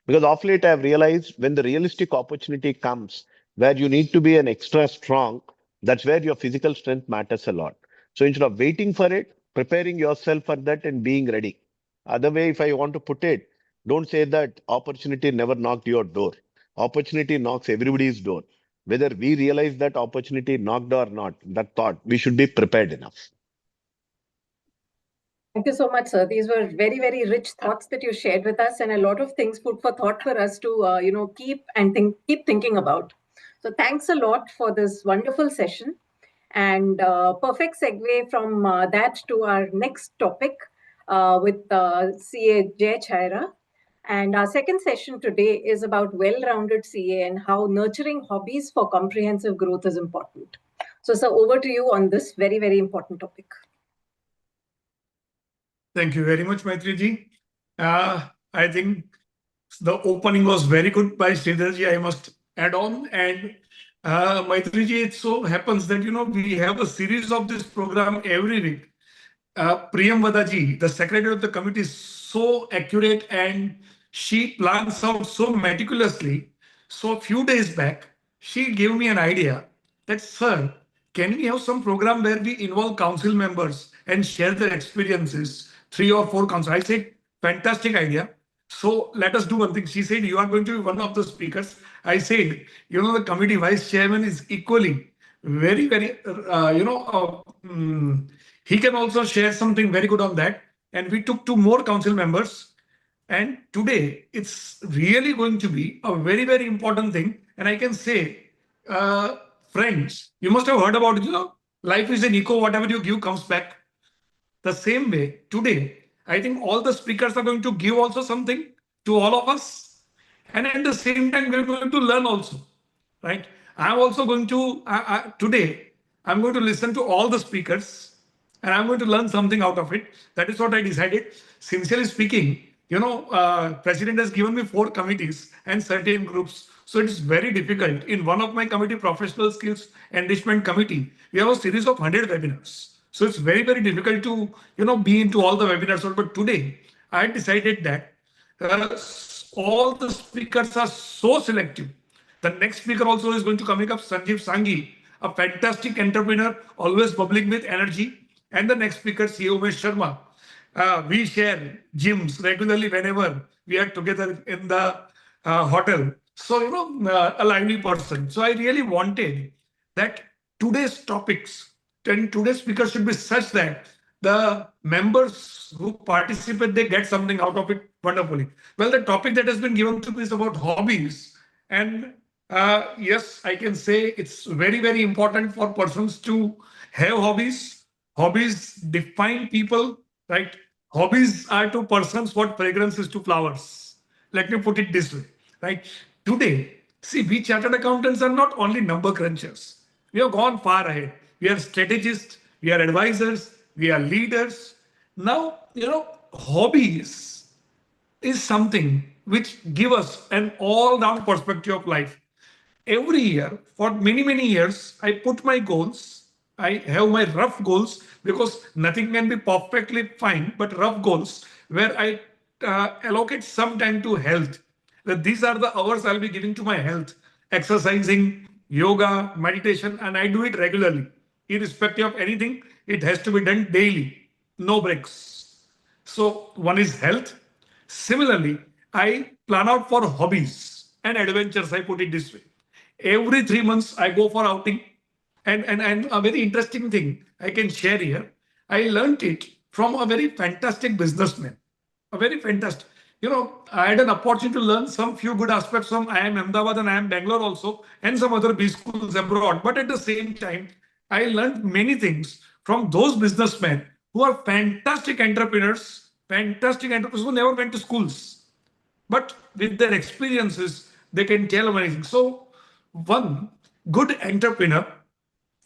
C: Because of late, I've realized when the realistic opportunity comes where you need to be an extra strong, that's where your physical strength matters a lot. So instead of waiting for it, preparing yourself for that and being ready. Other way, if I want to put it, don't say that opportunity never knocked your door. Opportunity knocks everybody's door. Whether we realize that opportunity knocked or not, that thought, we should be prepared enough.
A: Thank you so much, sir. These were very, very rich thoughts that you shared with us, and a lot of things food for thought for us to, keep thinking about. So, thanks a lot for this wonderful session, and perfect segue from that to our next topic with CA Jay Chaira. And our second session today is about well-rounded CA and how nurturing hobbies for comprehensive growth is important. So, sir, over to you on this very, very important topic.
B: Thank you very much, Maitriji. I think the opening was very good by Sridharji, I must add on. And Maitriji, it so happens that, we have a series of this program every week. Priyam Vadaji, the secretary of the committee, is so accurate and she plans out so meticulously. So a few days back, she gave me an idea that, sir, can we have some program where we involve council members and share their experiences, 3 or 4 council? I said, fantastic idea. So let us do one thing. She said, you are going to be one of the speakers. I said, the committee vice chairman is equally very, very, he can also share something very good on that. And we took 2 more council members. And today, it's really going to be a very, very important thing. And I can say, friends, you must have heard about it, life is an echo, whatever you give comes back. The same way, today, I think all the speakers are going to give also something to all of us. And at the same time, we're going to learn also, right? I'm also going to, today, I'm going to listen to all the speakers and I'm going to learn something out of it. That is what I decided. Sincerely speaking, President has given me 4 committees and certain groups. So it's very difficult. In one of my committee, Professional Skills Enrichment Committee, we have a series of 100 webinars. So it's very, very difficult to, be into all the webinars. But today, I decided that all the speakers are so selective. The next speaker also is going to coming up, Sanjeev Sanghi, a fantastic entrepreneur, always bubbling with energy. And the next speaker, CEO Umesh Sharma. We share gyms regularly whenever we are together in the hotel. So, a lively person. So I really wanted that today's topics and today's speakers should be such that the members who participate, they get something out of it wonderfully. Well, the topic that has been given to me is about hobbies. And yes, I can say it's very, very important for persons to have hobbies. Hobbies define people, right? Hobbies are to persons what fragrance is to flowers. Let me put it this way, right? Today, see, we chartered accountants are not only number crunchers. We have gone far ahead. We are strategists, we are advisors, we are leaders. Now, hobbies is something which give us an all-round perspective of life. Every year, for many, many years, I put my goals. I have my rough goals because nothing can be perfectly fine, but rough goals where I allocate some time to health. That these are the hours I'll be giving to my health, exercising, yoga, meditation, and I do it regularly. Irrespective of anything, it has to be done daily, no breaks. So one is health. Similarly, I plan out for hobbies and adventures. I put it this way. Every 3 months, I go for outing. And a very interesting thing I can share here. I learned it from a very fantastic businessman. A very fantastic. I had an opportunity to learn some few good aspects from IIM Ahmedabad and IIM Bangalore also, and some other B schools abroad. But at the same time, I learned many things from those businessmen who are fantastic entrepreneurs who never went to schools. But with their experiences, they can tell anything. So one good entrepreneur,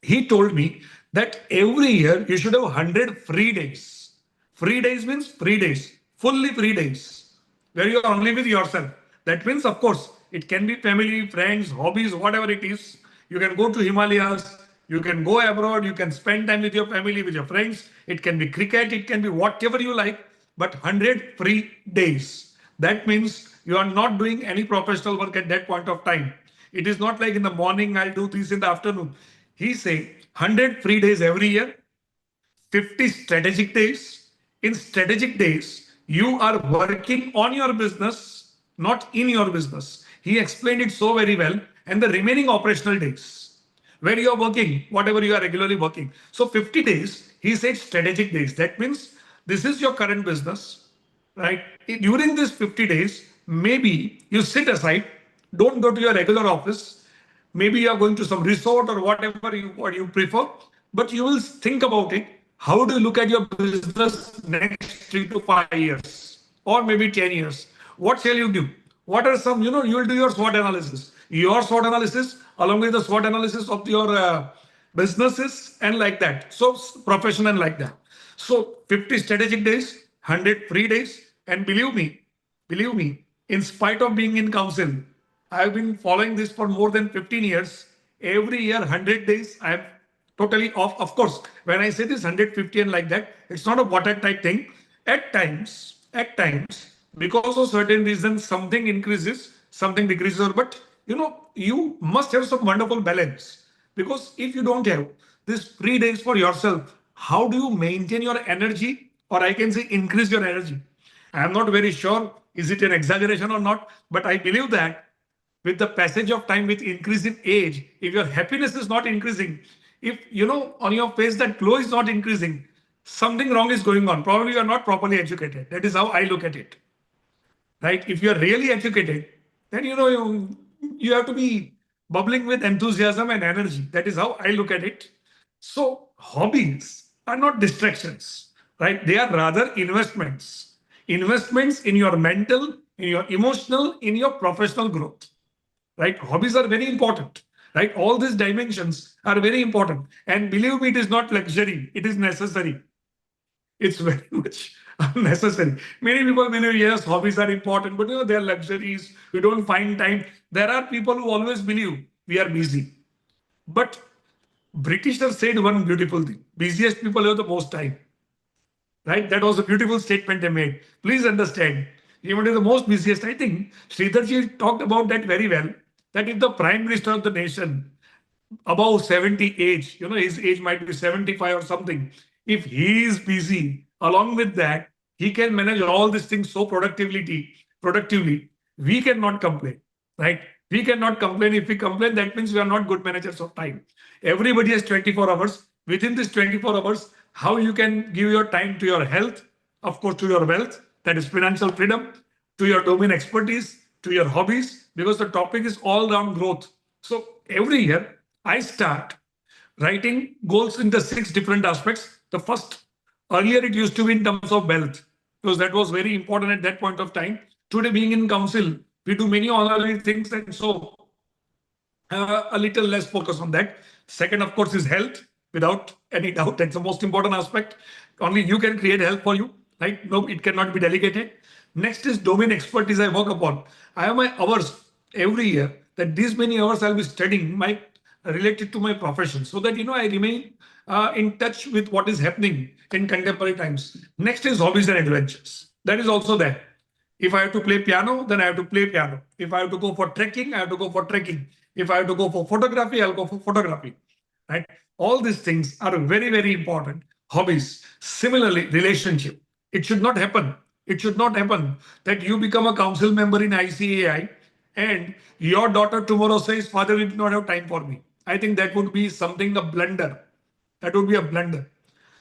B: he told me that every year you should have 100 free days. Free days means free days, fully free days, where you are only with yourself. That means, of course, it can be family, friends, hobbies, whatever it is. You can go to Himalayas, you can go abroad, you can spend time with your family, with your friends. It can be cricket, it can be whatever you like, but 100 free days. That means you are not doing any professional work at that point of time. It is not like in the morning, I'll do this in the afternoon. He say 100 free days every year, 50 strategic days. In strategic days, you are working on your business, not in your business. He explained it so very well. And the remaining operational days, where you are working, whatever you are regularly working. So 50 days, he said strategic days. That means this is your current business, right? During these 50 days, maybe you sit aside, don't go to your regular office. Maybe you are going to some resort or whatever what you prefer, but you will think about it. How do you look at your business next 3 to 5 years or maybe 10 years? What shall you do? What are some, you will do your SWOT analysis. Your SWOT analysis along with the SWOT analysis of your businesses and like that. So profession and like that. So 50 strategic days, 100 free days. And believe me, in spite of being in council, I've been following this for more than 15 years. Every year, 100 days, I'm totally off. Of course, when I say this 150 and like that, it's not a watertight thing. At times, because of certain reasons, something increases, something decreases, but you must have some wonderful balance, because if you don't have these free days for yourself, how do you maintain your energy, or I can say increase your energy? I am not very sure, is it an exaggeration or not, but I believe that with the passage of time, with increase in age, if your happiness is not increasing, if on your face that glow is not increasing, something wrong is going on. Probably you are not properly educated. That is how I look at it. Right? If you are really educated, then you have to be bubbling with enthusiasm and energy. That is how I look at it. So hobbies are not distractions, right? They are rather investments. Investments in your mental, in your emotional, in your professional growth. Right? Hobbies are very important. Right? All these dimensions are very important. And believe me, it is not luxury, it is necessary. It's very much unnecessary. Many people believe, yes, hobbies are important, but they're luxuries. We don't find time. There are people who always believe we are busy. But Britishers said one beautiful thing: busiest people have the most time. Right? That was a beautiful statement they made. Please understand, even the most busiest, I think Sridharji talked about that very well, that if the Prime Minister of the nation above 70 age, his age might be 75 or something. If he is busy, along with that, he can manage all these things so productively. We cannot complain, right? We cannot complain. If we complain, that means we are not good managers of time. Everybody has 24 hours. Within this 24 hours, how you can give your time to your health, of course, to your wealth, that is financial freedom, to your domain expertise, to your hobbies, because the topic is all around growth. So every year, I start writing goals in the 6 different aspects. The first, earlier it used to be in terms of wealth, because that was very important at that point of time. Today, being in council, we do many online things, and so a little less focus on that. Second, of course, is health. Without any doubt, that's the most important aspect. Only you can create health for you, right? No, it cannot be delegated. Next is domain expertise I work upon. I have my hours every year, that these many hours I'll be studying my related to my profession, so that I remain in touch with what is happening in contemporary times. Next is hobbies and adventures. That is also there. If I have to play piano, then I have to play piano. If I have to go for trekking, I have to go for trekking. If I have to go for photography, I'll go for photography. Right? All these things are very, very important. Hobbies. Similarly, relationship. It should not happen. It should not happen that you become a council member in ICAI and your daughter tomorrow says, "Father, we do not have time for me." I think that would be something, a blunder. That would be a blunder.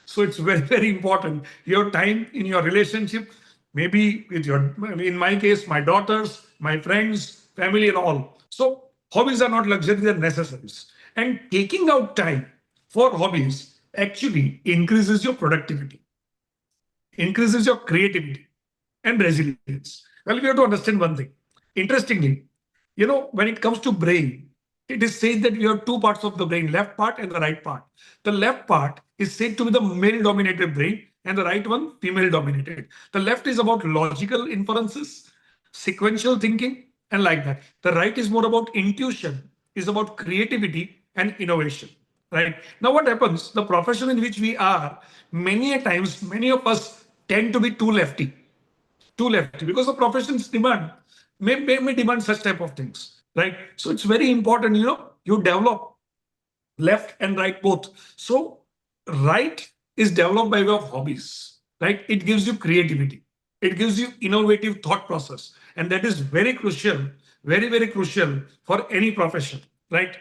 B: So it's very, very important. Your time in your relationship, maybe with in my case, my daughters, my friends, family, and all. So hobbies are not luxury, they're necessaries. And taking out time for hobbies actually increases your productivity, increases your creativity and resilience. Well, we have to understand one thing. Interestingly, when it comes to brain, it is said that we have 2 parts of the brain, left part and the right part. The left part is said to be the male dominated brain and the right one female dominated. The left is about logical inferences, sequential thinking, and like that. The right is more about intuition, is about creativity and innovation. Right? Now what happens? The profession in which we are, many a times, many of us tend to be too lefty, because the professions may demand such type of things, right? So it's very important, you develop left and right both. So right is developed by way of hobbies, right? It gives you creativity, it gives you innovative thought process, and that is very crucial, very, very crucial for any profession, right?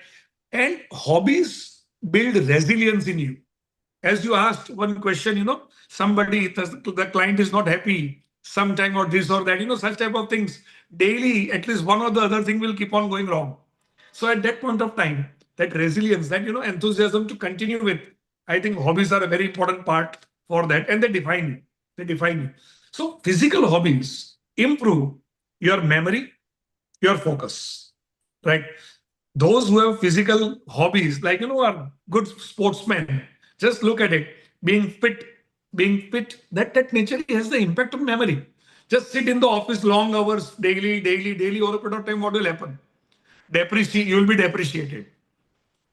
B: And hobbies build resilience in you. As you asked one question, somebody, the client is not happy sometime, or this or that, such type of things. Daily, at least one or the other thing will keep on going wrong. So at that point of time, that resilience, that, enthusiasm to continue with, I think hobbies are a very important part for that. And they define you. They define you. So physical hobbies improve your memory, your focus, right? Those who have physical hobbies, like, are good sportsmen, just look at it. Being fit, that naturally has the impact on memory. Just sit in the office long hours, daily, over a period of time, what will happen? You will be depreciated,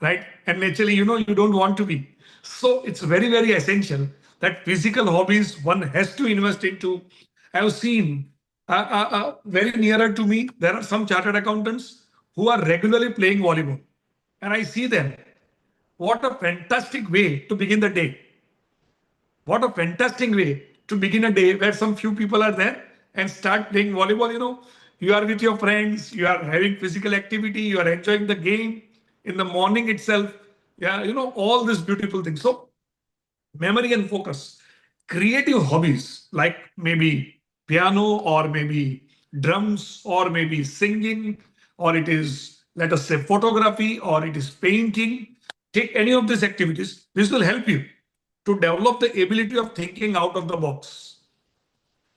B: right? And naturally, you don't want to be. So it's very, very essential that physical hobbies one has to invest into. I have seen very nearer to me, there are some chartered accountants who are regularly playing volleyball. And I see them. What a fantastic way to begin the day. What a fantastic way to begin a day where some few people are there and start playing volleyball. You are with your friends, you are having physical activity, you are enjoying the game in the morning itself. Yeah, all these beautiful things. So, memory and focus, creative hobbies like maybe piano or maybe drums or maybe singing, or it is, let us say, photography or it is painting. Take any of these activities. This will help you to develop the ability of thinking out of the box.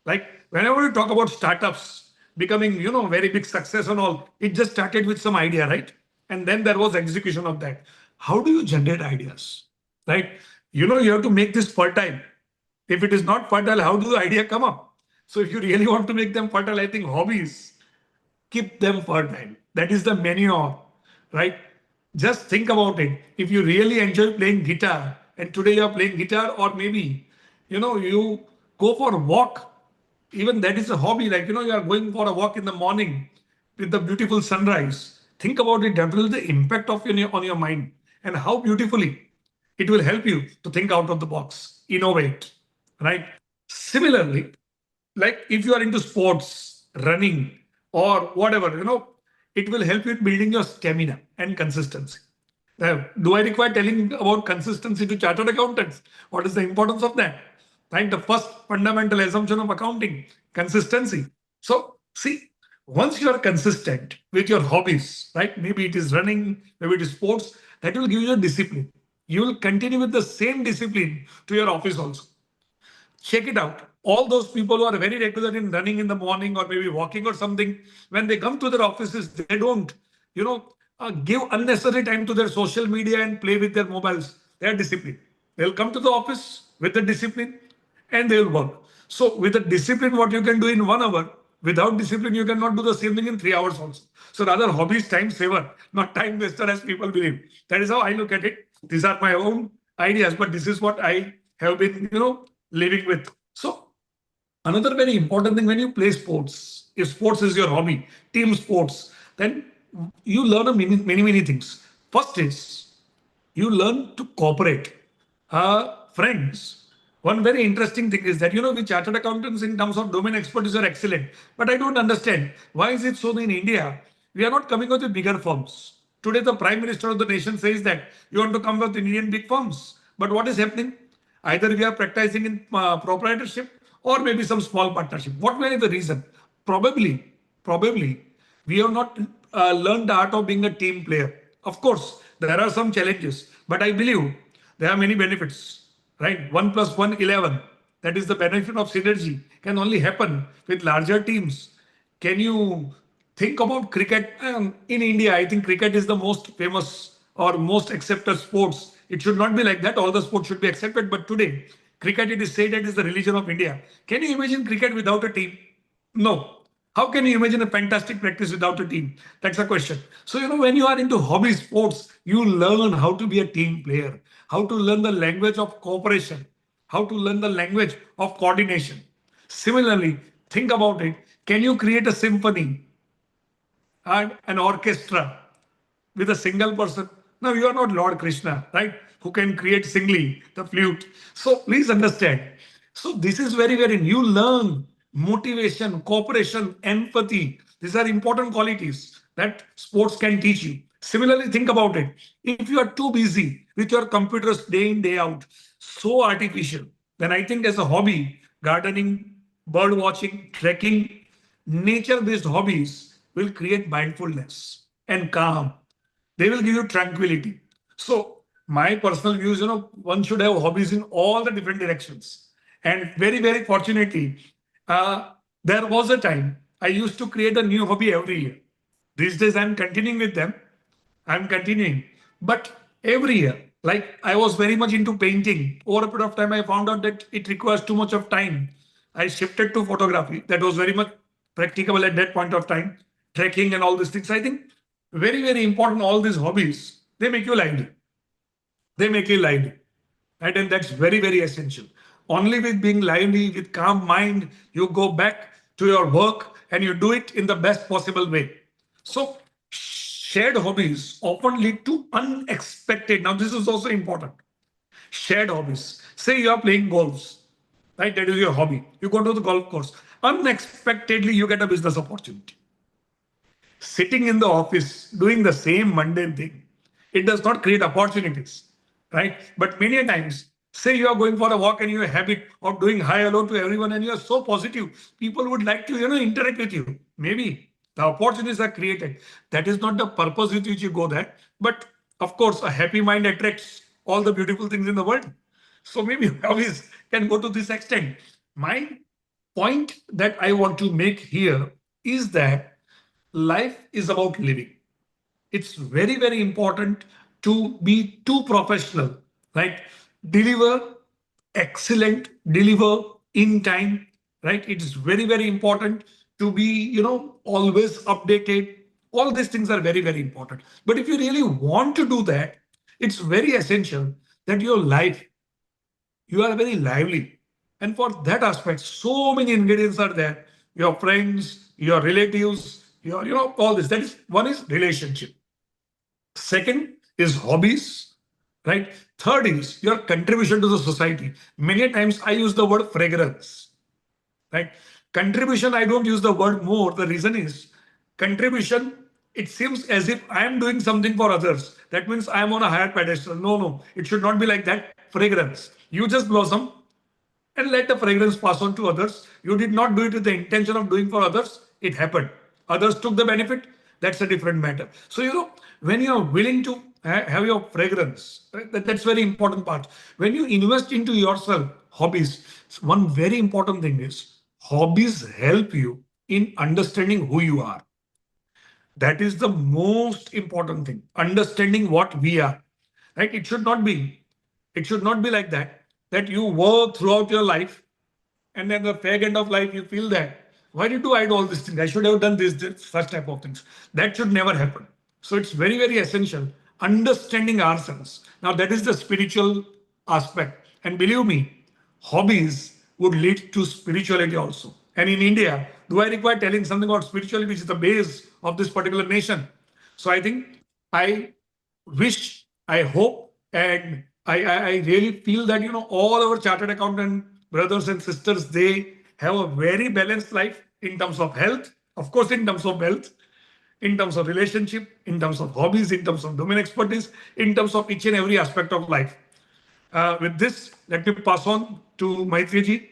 B: Like whenever you talk about startups becoming, very big success and all, it just started with some idea, right? And then there was execution of that. How do you generate ideas, right? You have to make this fertile. If it is not fertile, how do the idea come up? So if you really want to make them fertile, I think hobbies, keep them fertile. That is the manure, right? Just think about it. If you really enjoy playing guitar and today you're playing guitar, or maybe, you go for a walk, even that is a hobby. Like, you are going for a walk in the morning with the beautiful sunrise. Think about it. That will the impact of on your mind and how beautifully it will help you to think out of the box, innovate, right? Similarly, like if you are into sports, running, or whatever, it will help you in building your stamina and consistency. Do I require telling about consistency to chartered accountants? What is the importance of that? Right? The first fundamental assumption of accounting, consistency. So, see, once you are consistent with your hobbies, right? Maybe it is running, maybe it is sports, that will give you a discipline. You will continue with the same discipline to your office also. Check it out. All those people who are very regular in running in the morning or maybe walking or something, when they come to their offices, they don't, give unnecessary time to their social media and play with their mobiles. They are disciplined. They'll come to the office with the discipline and they will work. So with the discipline, what you can do in 1 hour, without discipline, you cannot do the same thing in 3 hours also. So rather, hobbies time saver, not time waster as people believe. That is how I look at it. These are my own ideas, but this is what I have been, living with. So another very important thing when you play sports, if sports is your hobby, team sports, then you learn many things. First is you learn to cooperate. Friends, one very interesting thing is that, we chartered accountants in terms of domain expertise are excellent. But I don't understand why is it so in India, we are not coming out with bigger firms. Today, the Prime Minister of the nation says that you want to come with Indian big firms. But what is happening? Either we are practicing in proprietorship or maybe some small partnership. What may be the reason? Probably, we have not learned the art of being a team player. Of course, there are some challenges, but I believe there are many benefits, right? 1 + 1 = 11. That is the benefit of synergy can only happen with larger teams. Can you think about cricket? In India, I think cricket is the most famous or most accepted sports. It should not be like that. All the sports should be accepted. But today, cricket, it is said that is the religion of India. Can you imagine cricket without a team? No. How can you imagine a fantastic practice without a team? That's a question. So, when you are into hobby sports, you learn how to be a team player, how to learn the language of cooperation, how to learn the language of coordination. Similarly, think about it. Can you create a symphony and an orchestra with a single person? Now, you are not Lord Krishna, right? Who can create singly the flute. So please understand. So this is very, very, you learn motivation, cooperation, empathy. These are important qualities that sports can teach you. Similarly, think about it. If you are too busy with your computers day in, day out, so artificial, then I think as a hobby, gardening, bird watching, trekking, nature-based hobbies will create mindfulness and calm. They will give you tranquility. So my personal views, one should have hobbies in all the different directions. And very, very fortunately, there was a time I used to create a new hobby every year. These days, I'm continuing with them. I'm continuing. But every year, like I was very much into painting. Over a period of time, I found out that it requires too much of time. I shifted to photography. That was very much practicable at that point of time. Trekking and all these things. I think very, very important, all these hobbies, they make you lively. They make you lively. Right? And that's very, very essential. Only with being lively, with calm mind, you go back to your work and you do it in the best possible way. So shared hobbies often lead to unexpected. Now, this is also important. Shared hobbies. Say you are playing golf, right? That is your hobby. You go to the golf course. Unexpectedly, you get a business opportunity. Sitting in the office doing the same mundane thing, it does not create opportunities, right? But many a times, say you are going for a walk and you have a habit of doing hi hello to everyone and you are so positive, people would like to interact with you. Maybe the opportunities are created. That is not the purpose with which you go there, but of course a happy mind attracts all the beautiful things in the world. So maybe hobbies can go to this extent. My point that I want to make here is that life is about living. It's very, very important to be too professional, right? Deliver excellent, deliver in time, right? It is very, very important to be, always updated. All these things are very, very important. But if you really want to do that, it's very essential that your life, you are very lively. And for that aspect, so many ingredients are there. Your friends, your relatives, all this. That is one is relationship. Second is hobbies, right? Third is your contribution to the society. Many times I use the word fragrance, right? Contribution, I don't use the word more. The reason is contribution, it seems as if I am doing something for others. That means I am on a higher pedestal. No, no, it should not be like that. Fragrance. You just blossom and let the fragrance pass on to others. You did not do it with the intention of doing for others. It happened. Others took the benefit. That's a different matter. So, when you are willing to have your fragrance, right, that's very important part. When you invest into yourself, hobbies, one very important thing is hobbies help you in understanding who you are. That is the most important thing. Understanding what we are, right? It should not be like that you work throughout your life and then the fag end of life, you feel that, why did I do all these things? I should have done this, such type of things. That should never happen. So it's very, very essential. Understanding ourselves. Now that is the spiritual aspect. And believe me, hobbies would lead to spirituality also. And in India, do I require telling something about spirituality, which is the base of this particular nation? So I think I wish, I hope, and I really feel that, all our chartered accountant brothers and sisters, they have a very balanced life in terms of health, of course, in terms of wealth, in terms of relationship, in terms of hobbies, in terms of domain expertise, in terms of each and every aspect of life. With this, let me pass on to Maitri ji.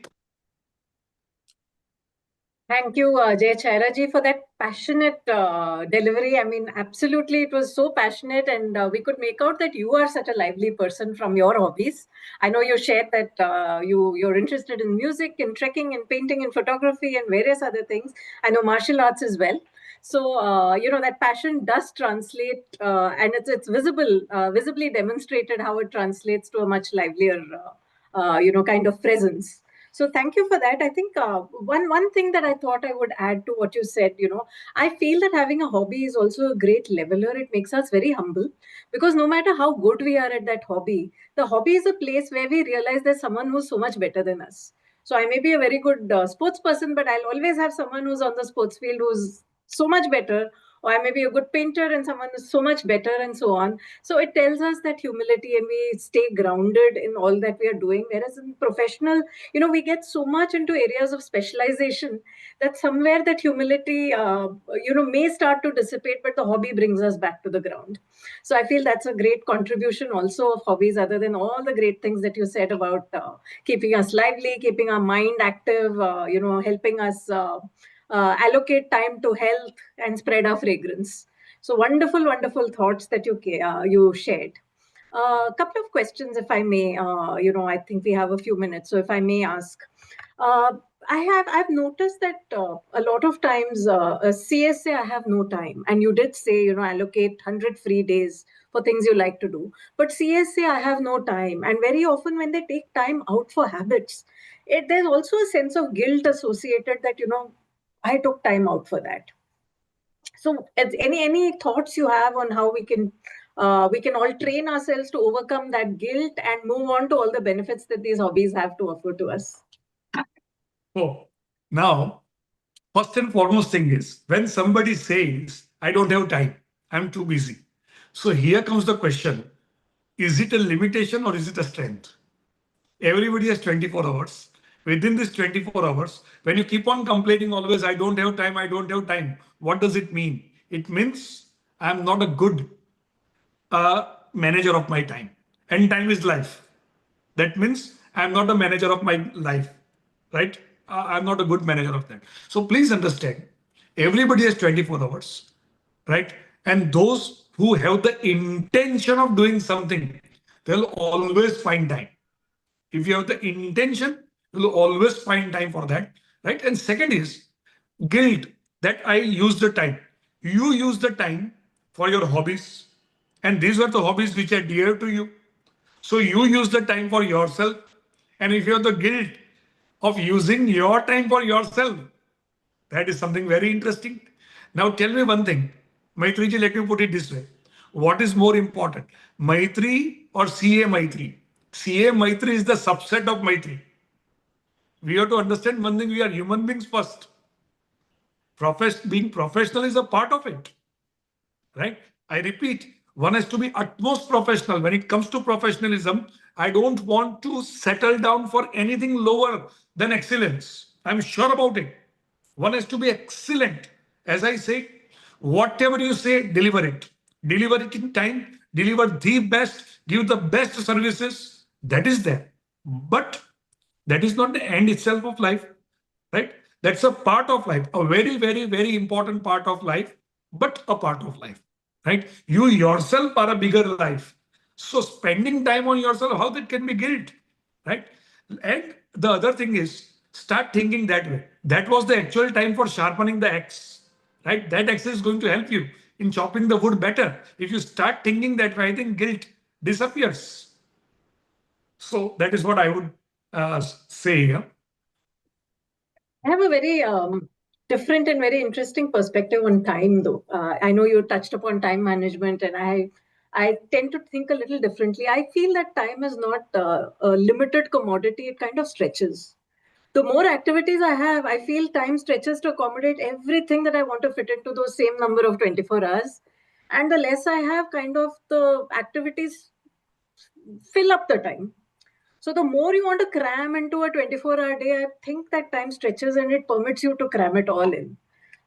A: Thank you, Jay Chaira ji, for that passionate delivery. I mean, absolutely, it was so passionate, and we could make out that you are such a lively person from your hobbies. I know you shared that you're interested in music, in trekking, in painting, in photography, and various other things. I know martial arts as well. So that passion does translate, and it's visible, visibly demonstrated how it translates to a much livelier, kind of presence. So thank you for that. I think one thing that I thought I would add to what you said, I feel that having a hobby is also a great leveler. It makes us very humble because no matter how good we are at that hobby, the hobby is a place where we realize there's someone who's so much better than us. So I may be a very good sports person, but I'll always have someone who's on the sports field who's so much better, or I may be a good painter and someone is so much better, and so on. So it tells us that humility, and we stay grounded in all that we are doing. Whereas in professional, we get so much into areas of specialization that somewhere that humility, may start to dissipate, but the hobby brings us back to the ground. So I feel that's a great contribution also of hobbies, other than all the great things that you said about keeping us lively, keeping our mind active, helping us allocate time to health and spread our fragrance. So wonderful, wonderful thoughts that you shared. A couple of questions, if I may. I think we have a few minutes, so if I may ask. Uh, I've noticed that a lot of times a CSA, I have no time, and you did say allocate 100 free days for things you like to do. But CSA, I have no time, and very often when they take time out for habits, there's also a sense of guilt associated that I took time out for that. So, any thoughts you have on how we can all train ourselves to overcome that guilt and move on to all the benefits that these hobbies have to offer to us?
B: So now, first and foremost thing is when somebody says, I don't have time, I'm too busy. So here comes the question. Is it a limitation or is it a strength? Everybody has 24 hours. Within this 24 hours, when you keep on complaining always, I don't have time, I don't have time, what does it mean? It means I'm not a good manager of my time. And time is life. That means I'm not a manager of my life, right? I'm not a good manager of that. So please understand, everybody has 24 hours, right? And those who have the intention of doing something, they'll always find time. If you have the intention, you'll always find time for that, right? And second is guilt that I use the time. You use the time for your hobbies, and these were the hobbies which are dear to you. So you use the time for yourself. And if you have the guilt of using your time for yourself, that is something very interesting. Now tell me one thing. Maitriji, let me put it this way. What is more important, Maitri or CA Maitri? CA Maitri is the subset of Maitri. We have to understand one thing, we are human beings first. Being professional is a part of it, right? I repeat, one has to be utmost professional. When it comes to professionalism, I don't want to settle down for anything lower than excellence. I'm sure about it. One has to be excellent. As I say, whatever you say, deliver it. Deliver it in time, deliver the best, give the best services. That is there. But that is not the end itself of life, right? That's a part of life, a very, very, very important part of life, but a part of life, right? You yourself are a bigger life. So spending time on yourself, how that can be guilt, right? And the other thing is, start thinking that way. That was the actual time for sharpening the axe, right? That axe is going to help you in chopping the wood better. If you start thinking that way, I think guilt disappears. So that is what I would say here.
A: I have a very different and very interesting perspective on time, though. I know you touched upon time management, and I tend to think a little differently. I feel that time is not a limited commodity; it kind of stretches. The more activities I have, I feel time stretches to accommodate everything that I want to fit into those same number of 24 hours. And the less I have, kind of the activities fill up the time. So the more you want to cram into a 24-hour day, I think that time stretches and it permits you to cram it all in.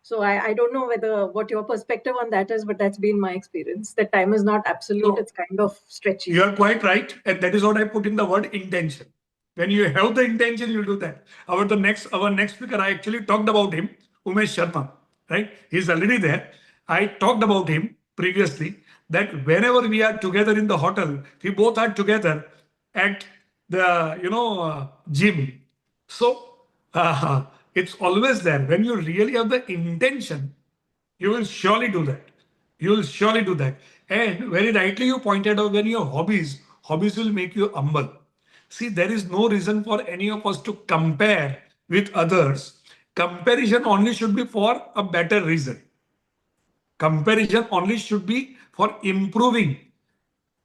A: So I don't know what your perspective on that is, but that's been my experience. That time is not absolute, it's kind of stretchy.
B: You are quite right. And that is what I put in the word intention. When you have the intention, you do that. Our next speaker, I actually talked about him, Umesh Sharma, right? He's already there. I talked about him previously that whenever we are together in the hotel, we both are together at the gym. So it's always there. When you really have the intention, you will surely do that. You will surely do that. And very rightly you pointed out, when your hobbies will make you humble. See, there is no reason for any of us to compare with others. Comparison only should be for a better reason. Comparison only should be for improving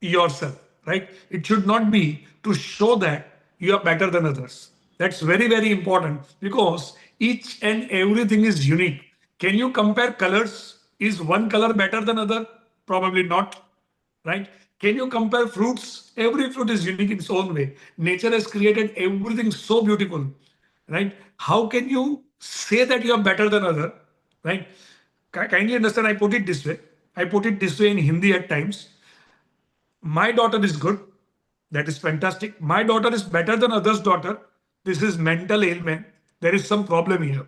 B: yourself, right? It should not be to show that you are better than others. That's very, very important, because each and everything is unique. Can you compare colors? Is one color better than other? Probably not, right? Can you compare fruits? Every fruit is unique in its own way. Nature has created everything so beautiful, right? How can you say that you are better than other, right? Kindly understand, I put it this way. I put it this way in Hindi at times. My daughter is good. That is fantastic. My daughter is better than others' daughter. This is mental ailment. There is some problem here,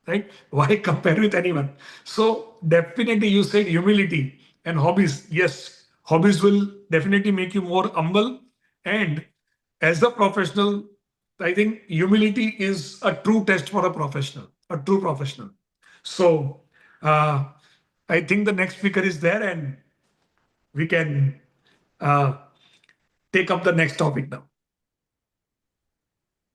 B: right? Why compare with anyone? So definitely you said humility and hobbies. Yes, hobbies will definitely make you more humble. And as a professional, I think humility is a true test for a professional, a true professional. So I think the next speaker is there, and we can take up the next topic now.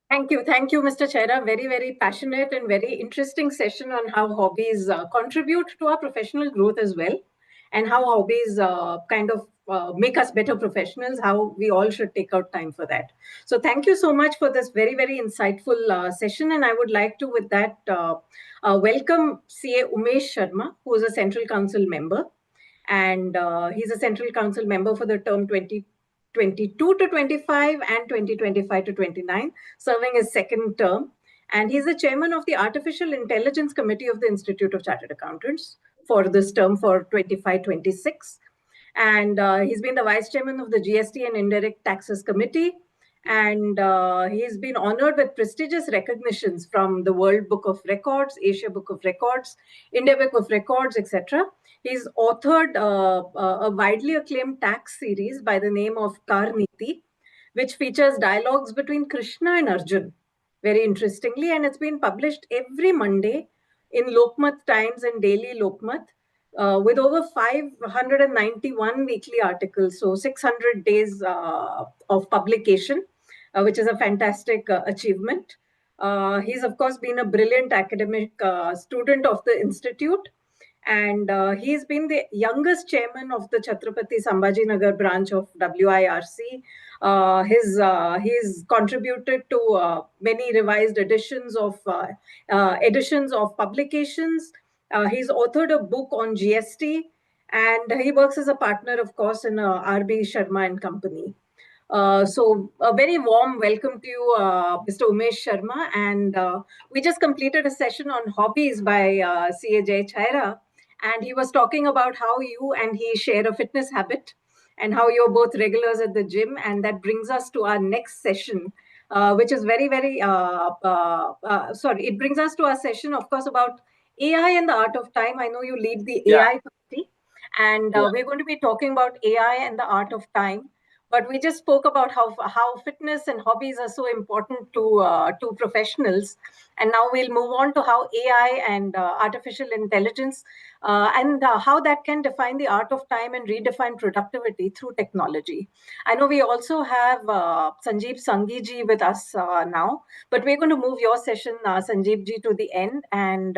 A: Thank you, Mr. Chaira. Very, very passionate and very interesting session on how hobbies contribute to our professional growth as well, and how hobbies make us better professionals, how we all should take out time for that. So thank you so much for this very, very insightful session. And I would like to, with that, welcome CA Umesh Sharma, who is a Central Council member. And he's a Central Council member for the term 2022 to 25 and 2025 to 29, serving his second term. And he's the chairman of the Artificial Intelligence Committee of the Institute of Chartered Accountants for this term for 25-26. And he's been the vice chairman of the GST and Indirect Taxes Committee. And he's been honored with prestigious recognitions from the World Book of Records, Asia Book of Records, India Book of Records, etc. He's authored a widely acclaimed tax series by the name of Karniti, which features dialogues between Krishna and Arjun, very interestingly. And it's been published every Monday in Lokmat Times and Daily Lokmat, with over 591 weekly articles, so 600 days of publication, which is a fantastic achievement. He's, of course, been a brilliant academic student of the Institute, and he's been the youngest chairman of the Chhatrapati Sambhajinagar branch of WIRC. He's contributed to many revised editions of publications. He's authored a book on GST, and he works as a partner, of course, in RB Sharma and Company. So a very warm welcome to you, Mr. Umesh Sharma. And we just completed a session on hobbies by CA Jay Chaira, and he was talking about how you and he share a fitness habit and how you're both regulars at the gym. And that brings us to our next session, which is very, very, it brings us to our session, of course, about AI and the art of time. I know you lead the AI committee, and we're going to be talking about AI and the art of time. But we just spoke about how fitness and hobbies are so important to professionals. And now we'll move on to how AI and artificial intelligence and how that can define the art of time and redefine productivity through technology. I know we also have Sanjeev Sanghi ji with us now, but we're going to move your session, Sanjeev ji, to the end. And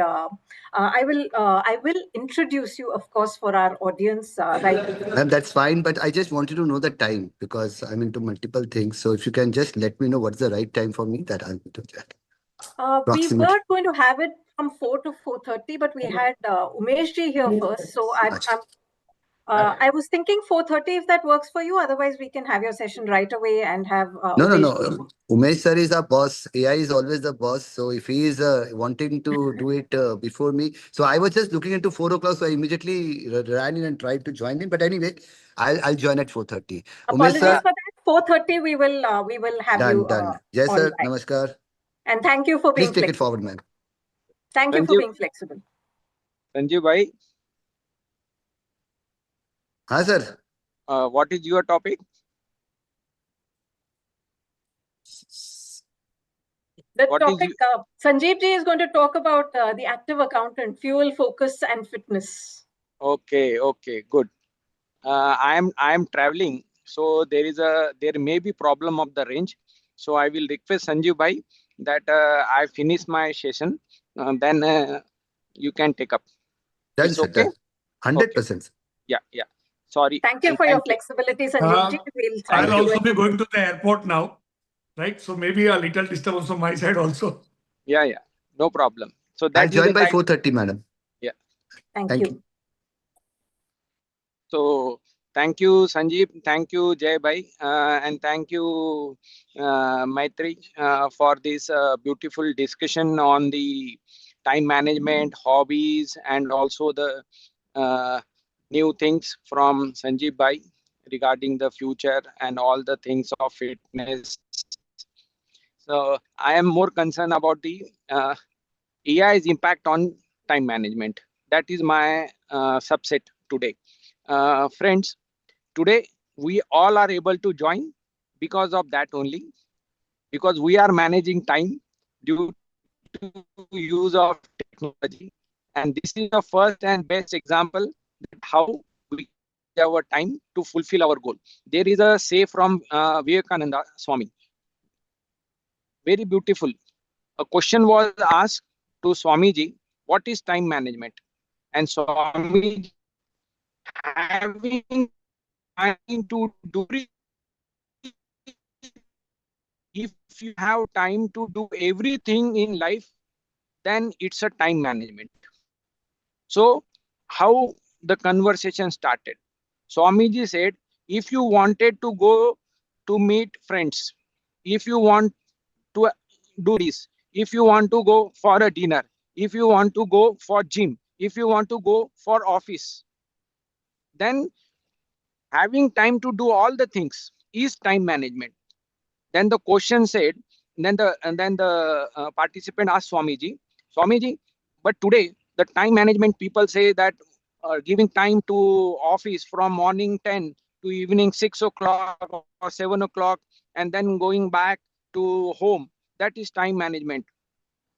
A: I will introduce you, of course, for our audience.
D: Ma'am, that's fine, but I just wanted to know the time because I'm into multiple things. So if you can just let me know what's the right time for me, that I'll do that.
A: We were going to have it from 4 to 4:30, but we had Umesh ji here first. So I was thinking 4:30 if that works for you. Otherwise, we can have your session right away and have
D: No. Umesh sir is our boss. AI is always the boss. So if he is wanting to do it before me, so I was just looking into 4 o'clock, so I immediately ran in and tried to join in. But anyway, I'll join at 4:30.
A: Apologies for that. 4:30 we will have
D: done,
A: you.
D: Done. Yes, sir. Namaskar.
A: And thank you for being
D: Please take it forward, ma'am.
A: Thank you for being flexible.
E: Sanjeev bhai,
D: Hi, sir.
E: what is your topic?
A: The topic, Sanjeev ji is going to talk about the active accountant, fuel, focus, and fitness.
E: Okay, good. I am traveling, so there may be problem of the range. So I will request Sanjeev bhai that I finish my session, then you can take up.
D: Done,
E: It's
D: sir.
E: okay?
D: 100%.
E: Yeah. Sorry.
A: Thank you for your flexibility, Sanjeev ji.
B: I'll also be going to the airport now, right? So maybe a little disturbance on my side also.
E: Yeah. No problem. So
D: I'll join by 4:30, madam.
E: Yeah.
A: Thank you.
E: So thank you, Sanjeev. Thank you, Jay bhai, and thank you, Maitri, for this beautiful discussion on the time management, hobbies, and also the new things from Sanjeev bhai regarding the future and all the things of fitness. So I am more concerned about the AI's impact on time management. That is my subset today. Friends, today we all are able to join because of that only, because we are managing time due to use of technology, and this is the first and best example that how we use our time to fulfill our goal. There is a say from Vivekananda Swami, very beautiful. A question was asked to Swamiji, what is time management? And Swamiji, having time to do it, if you have time to do everything in life, then it's a time management. So how the conversation started. Swamiji said, if you wanted to go to meet friends, if you want to do this, if you want to go for a dinner, if you want to go for gym, if you want to go for office, then having time to do all the things is time management. Then the question said, then the participant asked Swamiji, but today the time management people say that giving time to office from morning 10 to evening 6 o'clock or 7 o'clock and then going back to home, that is time management.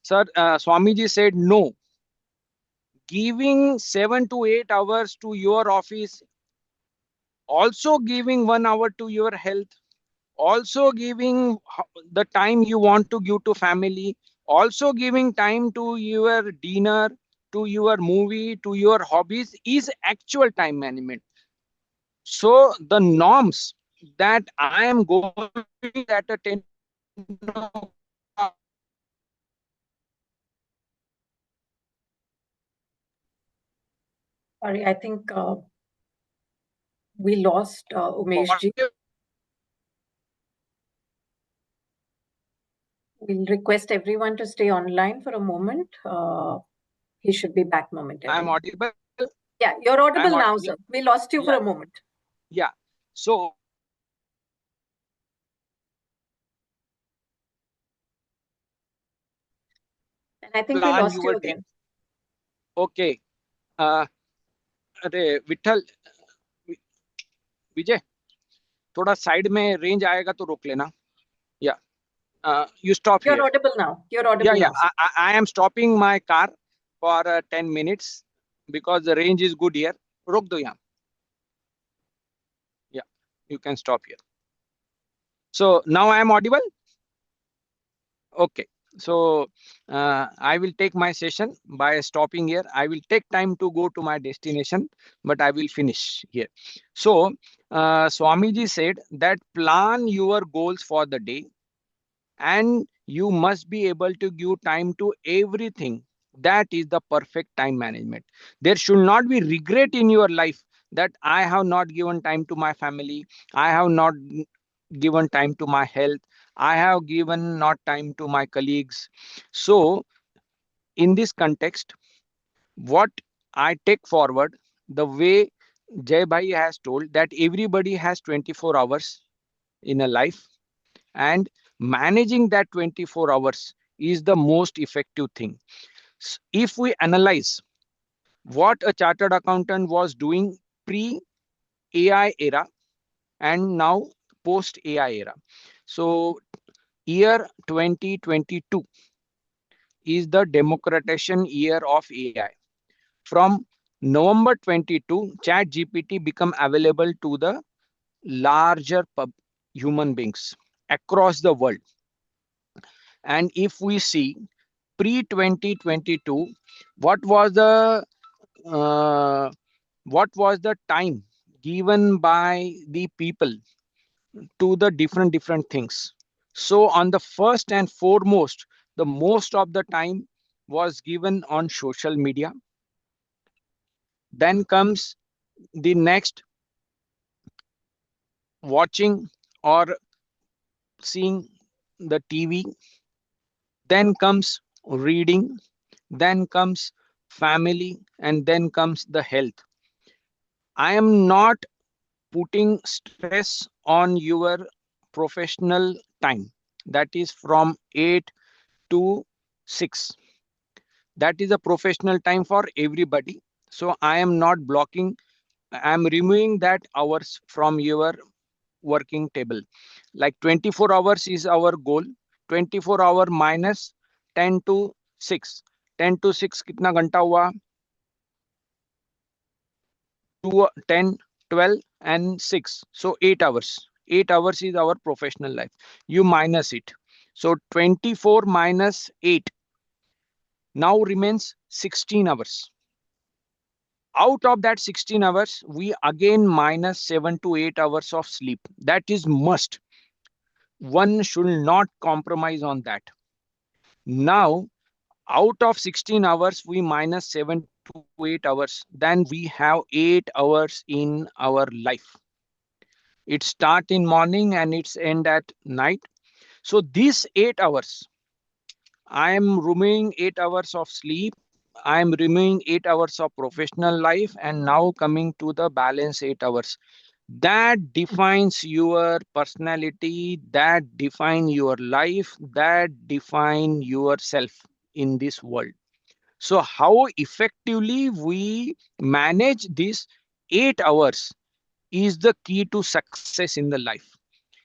E: Sir, Swamiji said no. Giving 7 to 8 hours to your office, also giving 1 hour to your health, also giving the time you want to give to family, also giving time to your dinner, to your movie, to your hobbies is actual time management. So the norms that I am going at a 10
A: Sorry, I think we lost Umesh ji. We'll request everyone to stay online for a moment. He should be back momentarily.
E: I'm audible.
A: Yeah, you're audible now,
E: audible.
A: sir. We lost you for
E: Yeah.
A: a moment.
E: Yeah. So
A: And I think we
E: plan
A: lost you
E: your day.
A: again.
E: Okay. अरे विठल विजय थोड़ा side में range आएगा तो रोक लेना. या you stop
A: You're
E: here.
A: audible now. You're audible
E: Yeah,
A: now. sir.
E: I am stopping my car for 10 minutes because the range is good here. रोक दो यहाँ. Yeah, you can stop here. So now I am audible. Okay. So I will take my session by stopping here. I will take time to go to my destination, but I will finish here. So Swamiji said that plan your goals for the day and you must be able to give time to everything. That is the perfect time management. There should not be regret in your life that I have not given time to my family. I have not given time to my health. I have given not time to my colleagues. So in this context, what I take forward, the way Jay Bhai has told that everybody has 24 hours in a life, and managing that 24 hours is the most effective thing. If we analyze what a chartered accountant was doing pre AI era and now post AI era. So year 2022 is the democratization year of AI. From November 22, Chat GPT become available to the larger human beings across the world. And if we see pre 2022, what was the time given by the people to the different things? So on the first and foremost, the most of the time was given on social media. Then comes the next, watching or seeing the TV. Then comes reading. Then comes family, and then comes the health. I am not putting stress on your professional time. That is from 8 to 6. That is a professional time for everybody. So I am not blocking. I am removing that hours from your working table. Like 24 hours is our goal. 24 hour minus 10 to 6. 10 to 6 कितना घंटा हुआ? 2, 10, 12 and 6. So 8 hours. 8 hours is our professional life. You minus it. So 24 minus 8 now remains 16 hours. Out of that 16 hours, we again minus 7 to 8 hours of sleep. That is must. One should not compromise on that. Now, out of 16 hours, we minus 7 to 8 hours, then we have 8 hours in our life. It start in morning and it's end at night. So these 8 hours, I am removing 8 hours of sleep. I am removing 8 hours of professional life, and now coming to the balance 8 hours. That defines your personality, that define your life, that define yourself in this world. So how effectively we manage these 8 hours is the key to success in the life.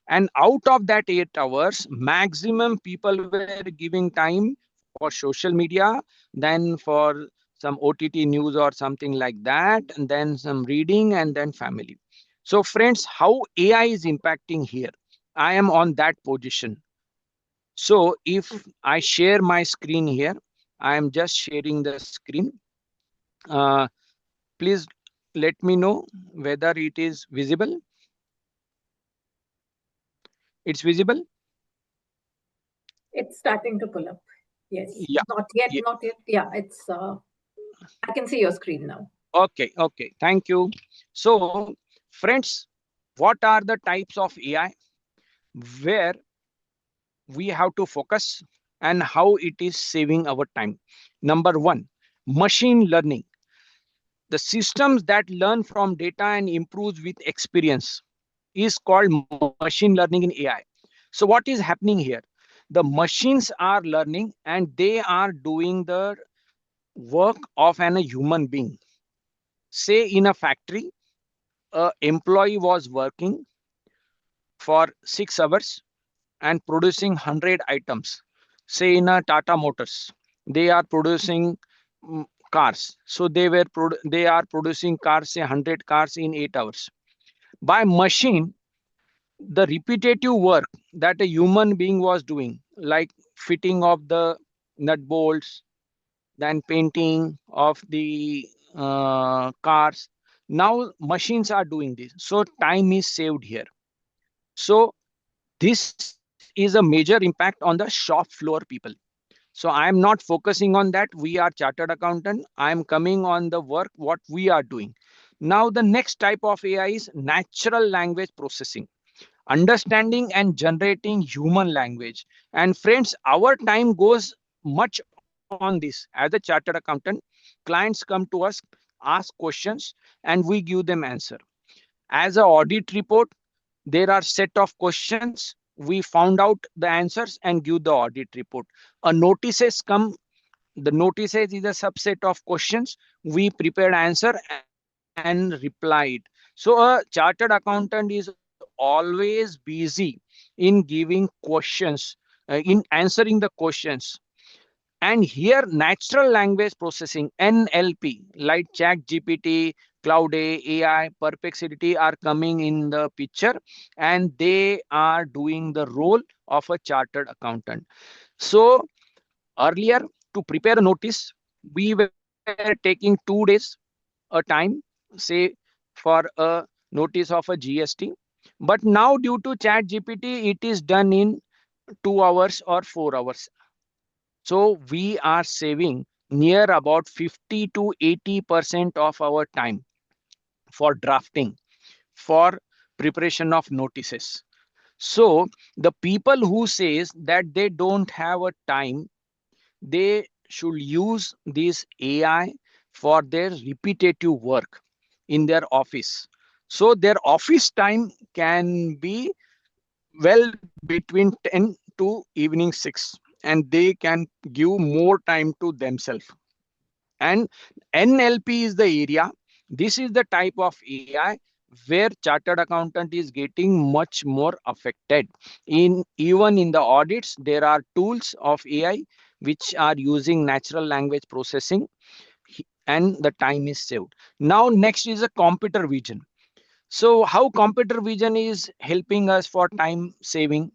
E: And out of that 8 hours, maximum people were giving time for social media, then for some OTT news or something like that, and then some reading, and then family. So friends, how AI is impacting here? I am on that position. So if I share my screen here, I am just sharing the screen. Uh, Please let me know whether it is visible. It's visible?
A: It's starting to pull up. Yes.
E: Yeah.
A: Not yet,
E: Yeah.
A: not yet. Yeah, it's I can see your screen now.
E: Okay, okay. Thank you. So, friends, what are the types of AI where we have to focus and how it is saving our time? Number one, machine learning. The systems that learn from data and improves with experience is called machine learning in AI. So what is happening here? The machines are learning and they are doing the work of a human being. Say in a factory, a employee was working for 6 hours and producing 100 items. Say in a Tata Motors, they are producing cars. So they are producing cars, say 100 cars in 8 hours. By machine, the repetitive work that a human being was doing, like fitting of the nut bolts, then painting of the cars. Now machines are doing this. So time is saved here. So this is a major impact on the shop floor people. So I am not focusing on that. We are chartered accountant. I am coming on the work, what we are doing. Now the next type of AI is natural language processing, understanding and generating human language. And friends, our time goes much on this. As a chartered accountant, clients come to us, ask questions, and we give them answer. As a audit report, there are set of questions, we found out the answers and give the audit report. A notices come, the notices is a subset of questions, we prepared answer and replied. So a chartered accountant is always busy in giving questions, in answering the questions. And here natural language processing, NLP, like chat GPT, cloud AI, perplexity are coming in the picture, and they are doing the role of a chartered accountant. So earlier, to prepare a notice, we were taking 2 days a time, say for a notice of a GST. But now due to chat GPT, it is done in 2 hours or 4 hours. So we are saving near about 50 to 80% of our time for drafting, for preparation of notices. So the people who says that they don't have a time, they should use this AI for their repetitive work in their office. So their office time can be well between 10 to evening 6, and they can give more time to themselves. And NLP is the area. This is the type of AI where chartered accountant is getting much more affected. In even in the audits, there are tools of AI which are using natural language processing, and the time is saved. Now next is a computer vision. So how computer vision is helping us for time saving?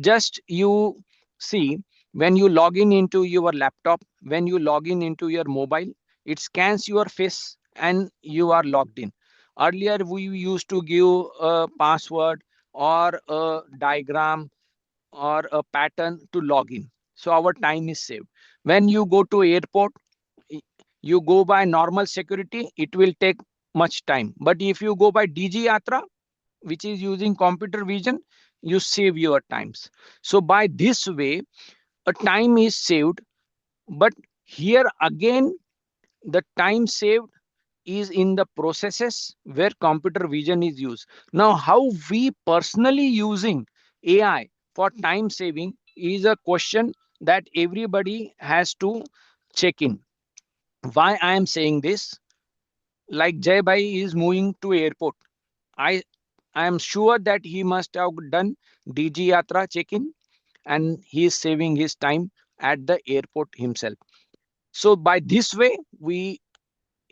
E: Just you see, when you log in into your laptop, when you log in into your mobile, it scans your face and you are logged in. Earlier we used to give a password or a diagram or a pattern to log in, so our time is saved. When you go to airport, you go by normal security, it will take much time. But if you go by DG Yatra, which is using computer vision, you save your times. So by this way, a time is saved. But here again, the time saved is in the processes where computer vision is used. Now, how we personally using AI for time saving is a question that everybody has to check in. Why I am saying this? Like Jay Bhai is moving to airport. I am sure that he must have done DG Yatra check-in and he is saving his time at the airport himself. So by this way,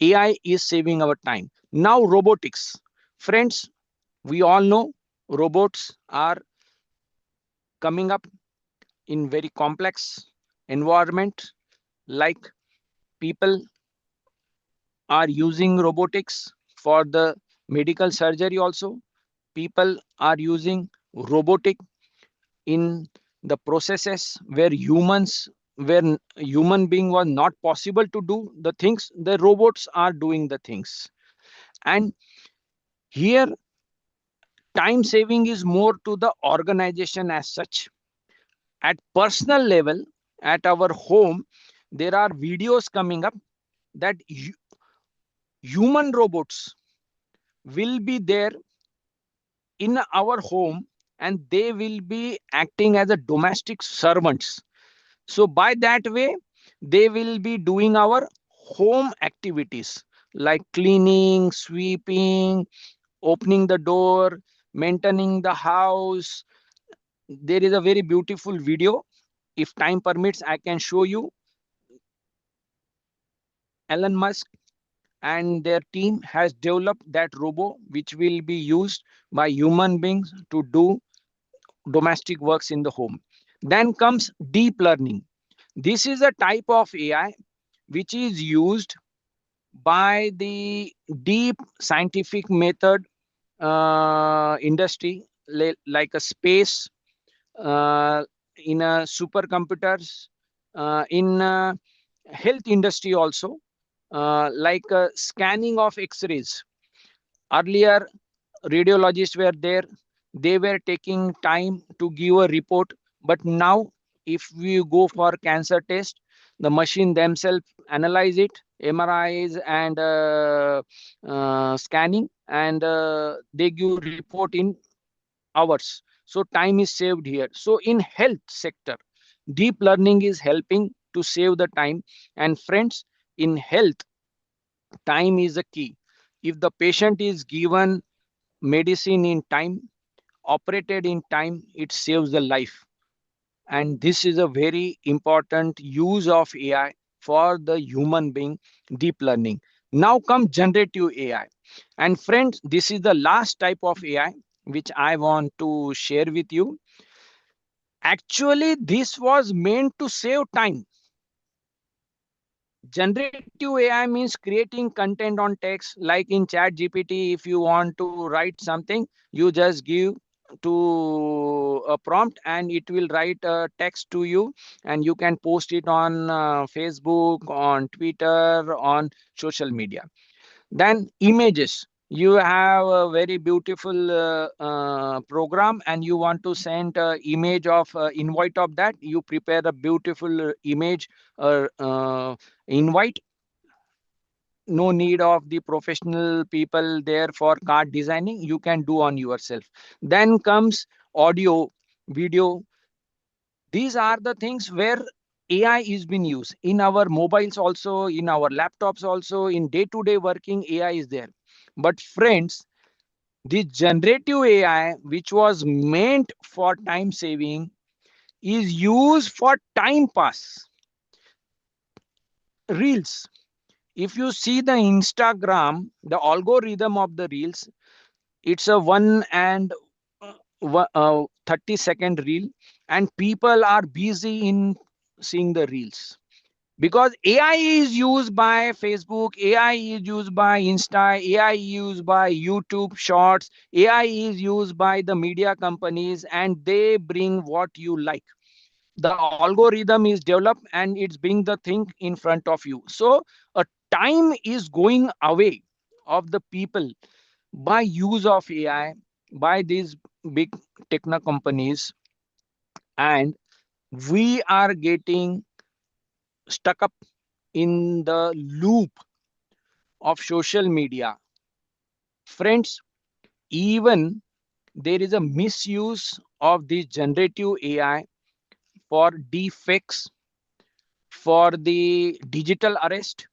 E: AI is saving our time. Now robotics. Friends, we all know robots are coming up in very complex environment, like people are using robotics for the medical surgery also. People are using robotic in the processes where human being was not possible to do the things, the robots are doing the things. And here time saving is more to the organization as such. At personal level, at our home, there are videos coming up that human robots will be there in our home and they will be acting as a domestic servants. So by that way, they will be doing our home activities like cleaning, sweeping, opening the door, maintaining the house. There is a very beautiful video. If time permits, I can show you. Elon Musk and their team has developed that robot which will be used by human beings to do domestic works in the home. Then comes deep learning. This is a type of AI which is used by the deep scientific method industry, like a space, in a supercomputers, in health industry also, like scanning of X-rays. Earlier, radiologists were there, they were taking time to give a report. But now, if we go for cancer test, the machine themselves analyze it, MRIs and scanning, and they give report in hours. So time is saved here. So in health sector, deep learning is helping to save the time. And friends, in health, time is a key. If the patient is given medicine in time, operated in time, it saves the life. And this is a very important use of AI for the human being, deep learning. Now come generative AI. And friends, this is the last type of AI which I want to share with you. Actually, this was meant to save time. Generative AI means creating content on text, like in Chat GPT. If you want to write something, you just give to a prompt and it will write a text to you, and you can post it on Facebook, on Twitter, on social media. Then images. You have a very beautiful program and you want to send an image of invite of that. You prepare a beautiful image invite. No need of the professional people there for card designing. You can do on yourself. Then comes audio, video. These are the things where AI is being used in our mobiles also, in our laptops also, in day-to-day working. AI is there. But friends, the generative AI, which was meant for time saving, is used for time pass. Reels. If you see the Instagram, the algorithm of the reels, it's a 30-second reel, and people are busy in seeing the reels. Because AI is used by Facebook, AI is used by Insta, AI is used by YouTube Shorts, AI is used by the media companies, and they bring what you like. The algorithm is developed and it's bring the thing in front of you. So a time is going away of the people by use of AI, by these big techno companies, and we are getting stuck up in the loop of social media. Friends, even there is a misuse of this generative AI for deepfakes, for the digital arrest,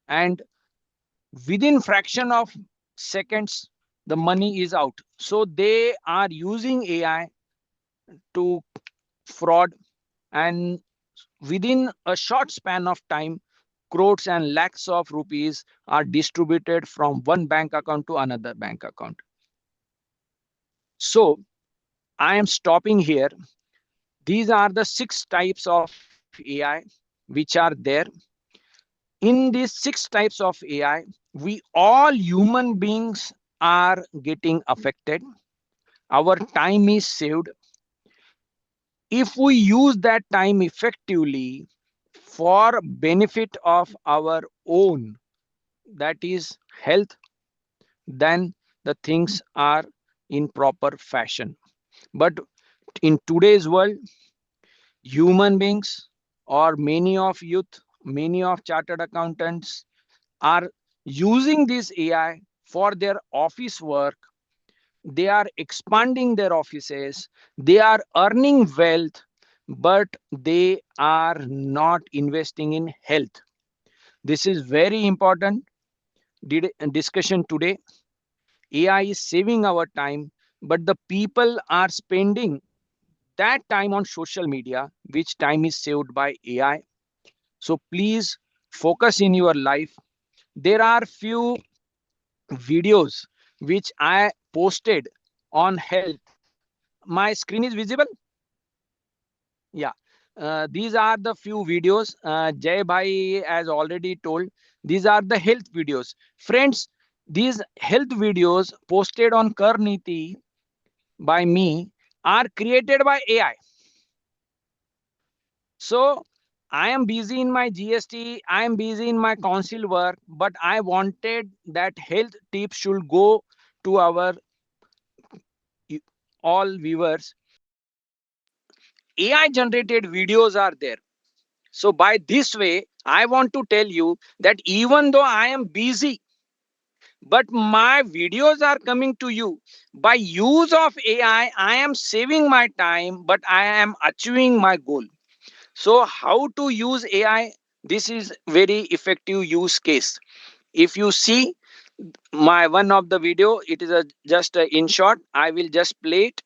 E: and within fraction of seconds the money is out. So they are using AI to fraud, and within a short span of time crores and lakhs of rupees are distributed from one bank account to another bank account. So I am stopping here. These are the 6 types of AI which are there. In these 6 types of AI, we all human beings are getting affected. Our time is saved. If we use that time effectively for benefit of our own, that is health, then the things are in proper fashion. But in today's world, human beings or many of youth, many of chartered accountants are using this AI for their office work. They are expanding their offices, they are earning wealth, but they are not investing in health. This is very important discussion today. AI is saving our time, but the people are spending that time on social media, which time is saved by AI. So please focus in your life. There are few videos which I posted on health. My screen is visible? Yeah. These are the few videos. Jay Bhai has already told. These are the health videos. Friends, these health videos posted on Karniti by me are created by AI. So I am busy in my GST, I am busy in my council work, but I wanted that health tips should go to our all viewers. AI generated videos are there. So by this way, I want to tell you that even though I am busy, but my videos are coming to you. By use of AI, I am saving my time, but I am achieving my goal. So how to use AI? This is very effective use case. If you see my one of the video, it is just in short. I will just play it.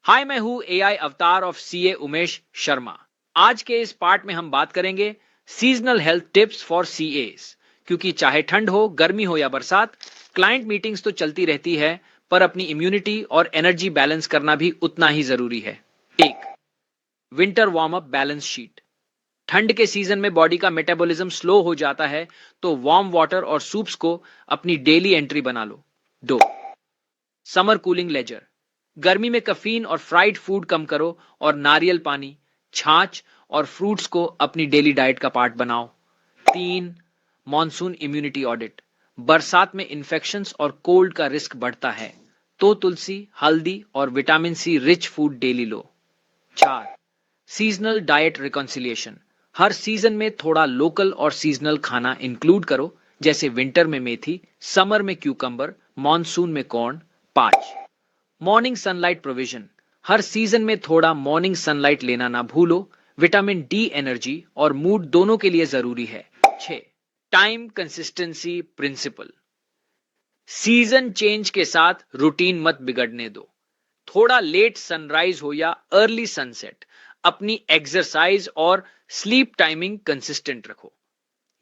F: हाय, मैं हूं AI अवतार of CA Umesh Sharma. आज के इस part में हम बात करेंगे seasonal health tips for CS, क्योंकि चाहे ठंड हो, गर्मी हो या बरसात, क्लाइंट मीटिंग्स तो चलती रहती है, पर अपनी इम्यूनिटी और एनर्जी बैलेंस करना भी उतना ही जरूरी है। एक winter warm up balance sheet. ठंड के सीजन में बॉडी का मेटाबॉलिज्म स्लो हो जाता है, तो वार्म वाटर और सूप्स को अपनी डेली एंट्री बना लो। 2 समर कूलिंग लेजर। गर्मी में कैफीन और फ्राइड फूड कम करो और नारियल पानी, छाछ और फ्रूट्स को अपनी डेली डाइट का पार्ट बनाओ। 3 मॉनसून इम्यूनिटी ऑडिट। बरसात में इन्फेक्शंस और कोल्ड का रिस्क बढ़ता है, तो तुलसी, हल्दी और vitamin C rich food daily लो। 4 सीजनल डाइट रिकॉन्सिलिएशन। हर सीजन में थोड़ा लोकल और सीजनल खाना इंक्लूड करो, जैसे विंटर में मेथी, समर में क्यूकम्बर, मॉनसून में कॉर्न। 5 morning sunlight provision. हर सीजन में थोड़ा मॉर्निंग सनलाइट लेना ना भूलो, विटामिन डी एनर्जी और मूड दोनों के लिए जरूरी है। 6 time consistency principle. Season change के साथ रूटीन मत बिगड़ने दो। थोड़ा लेट सनराइज हो या अर्ली सनसेट, अपनी एक्सरसाइज और स्लीप टाइमिंग कंसिस्टेंट रखो।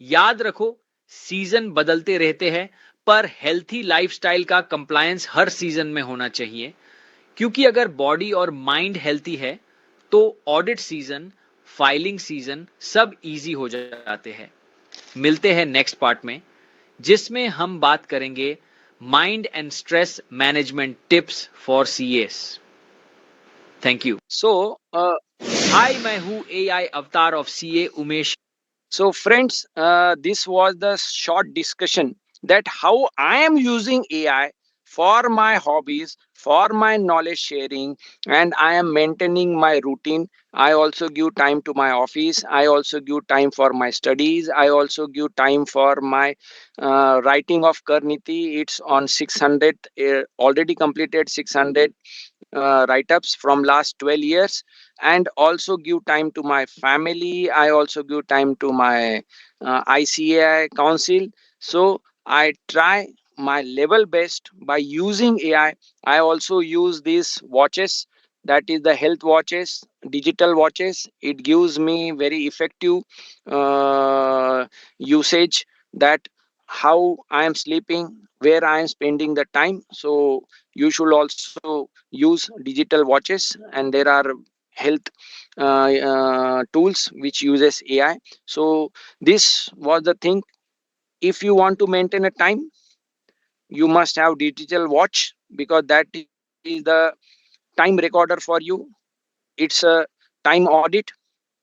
F: याद रखो, सीजन बदलते रहते हैं, पर हेल्थी लाइफस्टाइल का कंप्लायंस हर सीजन में होना चाहिए, क्योंकि अगर बॉडी और माइंड हेल्थी है तो ऑडिट सीजन, फाइलिंग सीजन सब इजी हो जाते हैं। मिलते हैं नेक्स्ट पार्ट में, जिसमें हम बात करेंगे mind and stress management tips for CS. Thank you.
E: So
F: हाय, मैं हूं एआई अवतार of CA Umesh.
E: So friends, this was the short discussion that how I am using AI for my hobbies, for my knowledge sharing, and I am maintaining my routine. I also give time to my office. I also give time for my studies. I also give time for my writing of Karniti. It's on 600, already completed 600 write-ups from last 12 years, and also give time to my family. I also give time to my ICAI council. So I try my level best by using AI. I also use these watches, that is the health watches, digital watches. It gives me very effective usage, that how I am sleeping, where I am spending the time. So you should also use digital watches, and there are health tools which uses AI. So this was the thing. If you want to maintain a time, you must have digital watch, because that is the time recorder for you. It's a time audit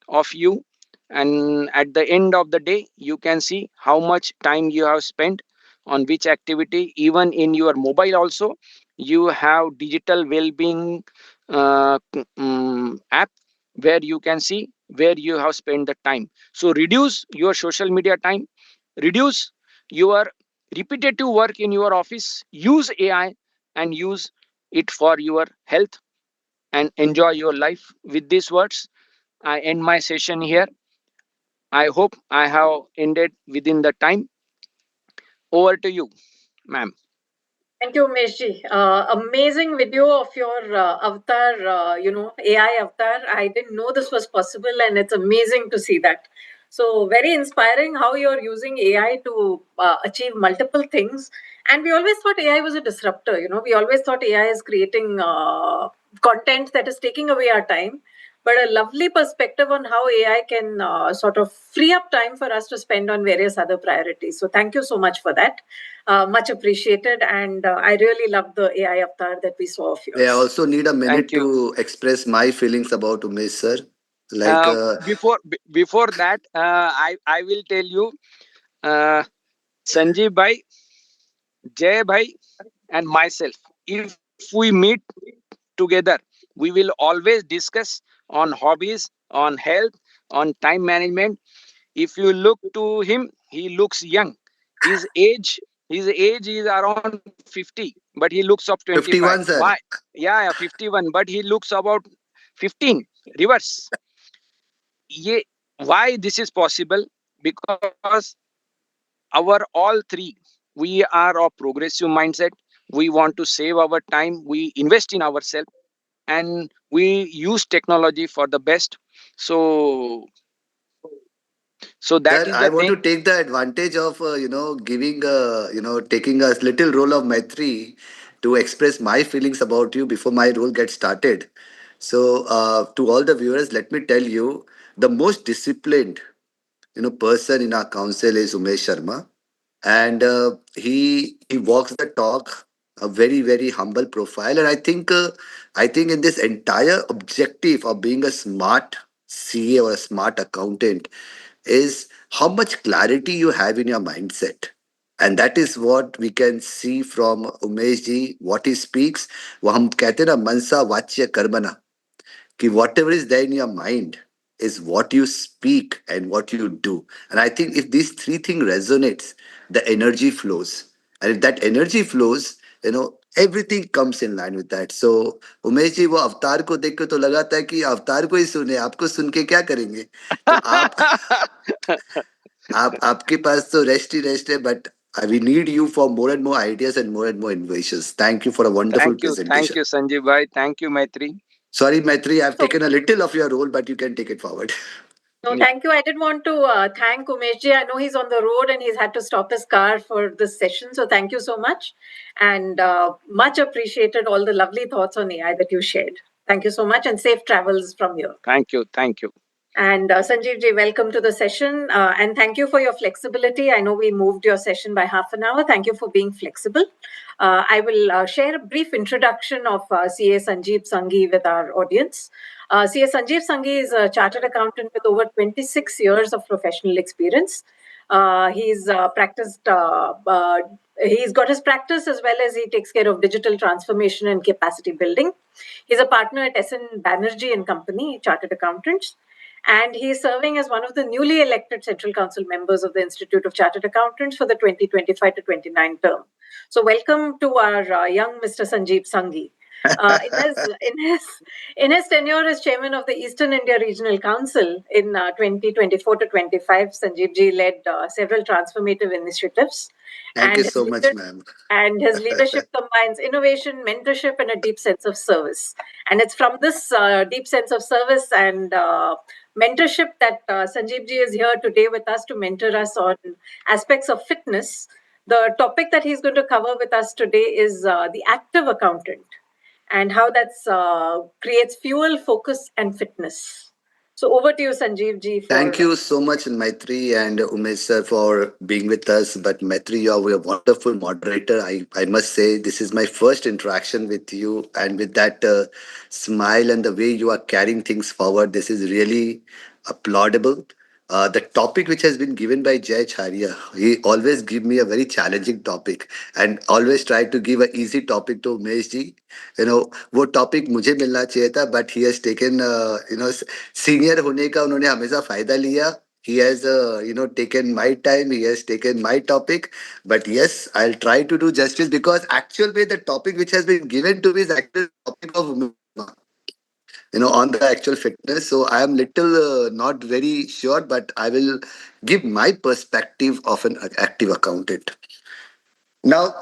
E: of you, and at the end of the day you can see how much time you have spent on which activity. Even in your mobile also, you have digital well-being app, where you can see where you have spent the time. So reduce your social media time, reduce your repetitive work in your office, use AI, and use it for your health, and enjoy your life. With these words, I end my session here. I hope I have ended within the time. Over to you, ma'am.
A: Thank you, Umeshji. Amazing video of your avatar, AI avatar. I didn't know this was possible, and it's amazing to see that. So, very inspiring how you're using AI to achieve multiple things. And we always thought AI was a disruptor. We always thought AI is creating content that is taking away our time. But a lovely perspective on how AI can sort of free up time for us to spend on various other priorities. So, thank you so much for that. Much appreciated, and I really love the AI avatar that we saw of yours.
D: I also need a minute
E: Thank you.
D: to express my feelings about Umesh sir. Like,
E: Before that, I will tell you, Sanjeev bhai, Jay bhai, and myself. If we meet together, we will always discuss on hobbies, on health, on time management. If you look to him, he looks young. His age, his age is around 50, but he looks of 25.
D: 51 sir.
E: Why? Yeah, 51, but he looks about 15. Reverse. Ye, why this is possible? Because our all three, we are of progressive mindset. We want to save our time. We invest in ourselves, and we use technology for the best. So, so that
D: Sir,
E: is
D: I
E: the
D: want
E: thing.
D: to take the advantage of, giving, taking a little role of Maitri to express my feelings about you before my role gets started. So, to all the viewers, let me tell you, the most disciplined, person in our council is Umesh Sharma, and he walks the talk, a very very humble profile. And I think in this entire objective of being a smart CA or a smart accountant is how much clarity you have in your mindset. And that is what we can see from Umesh ji, what he speaks. वो हम कहते हैं ना, मनसा वाच्य कर्मणा, कि whatever is there in your mind is what you speak and what you do. And I think if these three things resonates, the energy flows. And if that energy flows, everything comes in line with that. So Umesh ji, वो अवतार को देख के तो लगा था कि अवतार को ही सुने, आपको सुन के क्या करेंगे? तो आप आपके पास तो रेस्ट ही रेस्ट है, but we need you for more and more ideas and more innovations. Thank you for a wonderful
E: Thank
D: presentation.
E: you, Sanjeev bhai. Thank you, Maitri.
D: Sorry, Maitri, I've
A: So-
D: taken a little of your role, but you can take it forward.
A: No, thank you. I did want to thank Umeshji. I know he's on the road and he's had to stop his car for this session. So thank you so much. And much appreciated all the lovely thoughts on AI that you shared. Thank you so much, and safe travels from here.
E: Thank you. Thank you.
A: And Sanjeev ji, welcome to the session. And thank you for your flexibility. I know we moved your session by half an hour. Thank you for being flexible. I will share a brief introduction of CA Sanjeev Sanghi with our audience. CA Sanjeev Sanghi is a chartered accountant with over 26 years of professional experience. He's practiced. He's got his practice as well as he takes care of digital transformation and capacity building. He's a partner at SN Banerjee and Company, Chartered Accountants, and he is serving as one of the newly elected Central Council members of the Institute of Chartered Accountants for the 2025 to 29 term. So, welcome to our young Mr. Sanjeev Sanghi. In his tenure as chairman of the Eastern India Regional Council in 2024 to 25, Sanjeev ji led several transformative initiatives.
D: Thank you
A: his
D: so much,
A: leader-
D: ma'am.
A: And his leadership combines innovation, mentorship, and a deep sense of service. And it's from this deep sense of service and mentorship that Sanjeev ji is here today with us to mentor us on aspects of fitness. The topic that he's going to cover with us today is the active accountant and how that creates fuel, focus, and fitness. So over to you, Sanjeev ji.
D: Thank you so much, Maitri and Umesh sir, for being with us. But Maitri, you are a wonderful moderator. I must say, this is my first interaction with you, and with that smile and the way you are carrying things forward, this is really applaudable. The topic which has been given by Jay Charia, he always give me a very challenging topic and always try to give an easy topic to Umesh ji. You know, वो topic मुझे मिलना चाहिए था, but he has taken, senior होने का उन्होंने हमेशा फायदा लिया. He has, taken my time. He has taken my topic. But yes, I'll try to do justice because actual way the topic which has been given to me is actually the topic of on the actual fitness. So I am little not very sure, but I will give my perspective of an active accountant. Now,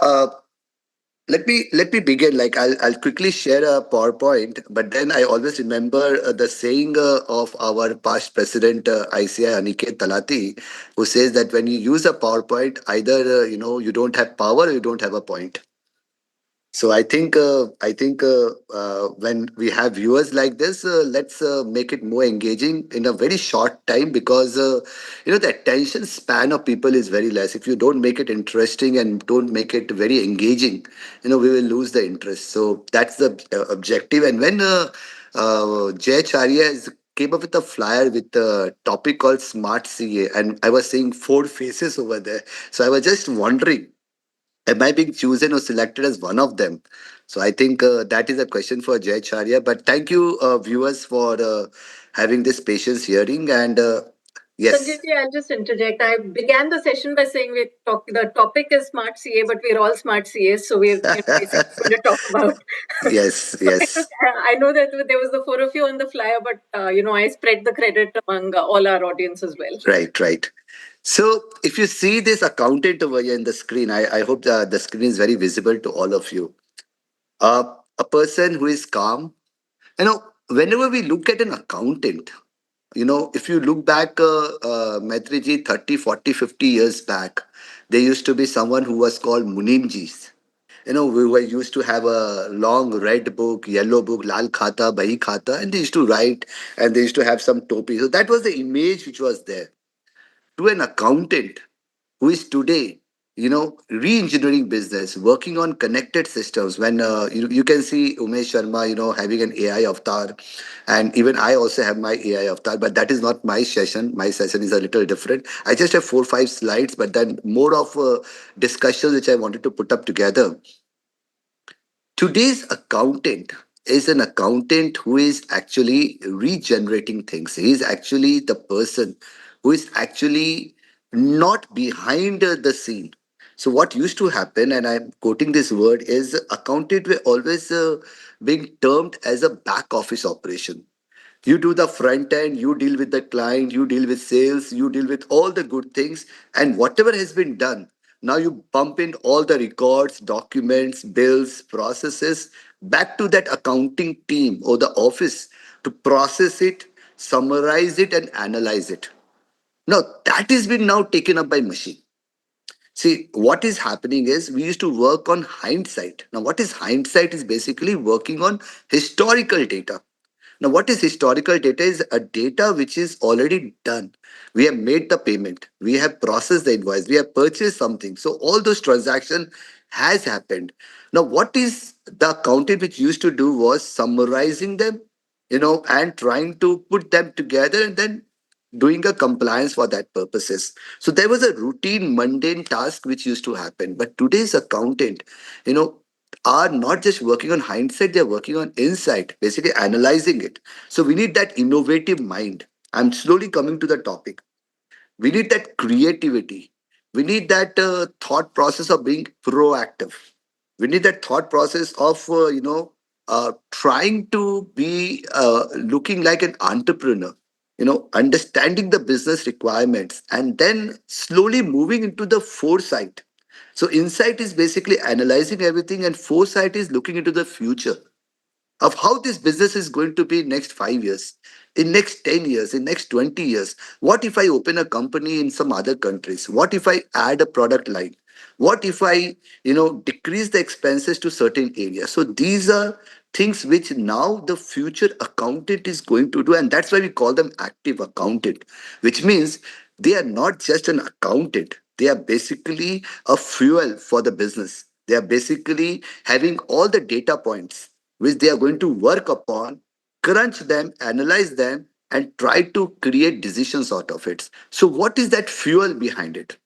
D: let me begin. Like I'll quickly share a PowerPoint, but then I always remember the saying of our past president ICI Aniket Talati, who says that when you use a PowerPoint, either you don't have power or you don't have a point. So I think when we have viewers like this, let's make it more engaging in a very short time because the attention span of people is very less. If you don't make it interesting and don't make it very engaging, we will lose the interest. So that's the objective. And when Jay Charya has came up with a flyer with a topic called Smart CA, and I was seeing 4 faces over there. So I was just wondering, am I being chosen or selected as one of them? So I think that is a question for Jay Charya. But thank you, viewers, for having this patience hearing. And yes.
A: Sanjeev ji, I'll just interject. I began the session by saying the topic is Smart CA, but we're all Smart CAs, so we're basically going to talk about.
D: Yes, yes.
A: I know that there was the 4 of you on the flyer, but I spread the credit among all our audience as well.
D: Right, right. So if you see this accountant over here in the screen, I hope the screen is very visible to all of you. A person who is calm. Whenever we look at an accountant, if you look back, Maitri ji, 30, 40, 50 years back, there used to be someone who was called Munimjis. We were used to have a long red book, yellow book, Lal Khata, Bahi Khata, and they used to write and they used to have some topi. So that was the image which was there. To an accountant who is today, re-engineering business, working on connected systems. When you can see Umesh Sharma, having an AI avatar, and even I also have my AI avatar, but that is not my session. My session is a little different. I just have 4 or 5 slides, but then more of discussions which I wanted to put up together. Today's accountant is an accountant who is actually regenerating things. He is actually the person who is actually not behind the scene. So what used to happen, and I'm quoting this word, is accountant were always being termed as a back office operation. You do the front end, you deal with the client, you deal with sales, you deal with all the good things, and whatever has been done, now you pump in all the records, documents, bills, processes back to that accounting team or the office to process it, summarize it, and analyze it. Now that has been now taken up by machine. See, what is happening is we used to work on hindsight. Now, what is hindsight is basically working on historical data. Now, what is historical data is a data which is already done. We have made the payment. We have processed the invoice. We have purchased something. So all those transactions has happened. Now, what is the accountant which used to do was summarizing them, and trying to put them together and then doing a compliance for that purposes. So there was a routine, mundane task which used to happen. But today's accountant, you know, are not just working on hindsight, they're working on insight, basically analyzing it. So we need that innovative mind. I'm slowly coming to the topic. We need that creativity. We need that thought process of being proactive. We need that thought process of trying to be looking like an entrepreneur, understanding the business requirements and then slowly moving into the foresight. So insight is basically analyzing everything, and foresight is looking into the future of how this business is going to be in next 5 years, in next 10 years, in next 20 years. What if I open a company in some other countries? What if I add a product line? What if I decrease the expenses to certain areas? So these are things which now the future accountant is going to do, and that's why we call them active accountant, which means they are not just an accountant, they are basically a fuel for the business. They are basically having all the data points which they are going to work upon, crunch them, analyze them, and try to create decisions out of it. So, what is that fuel behind it?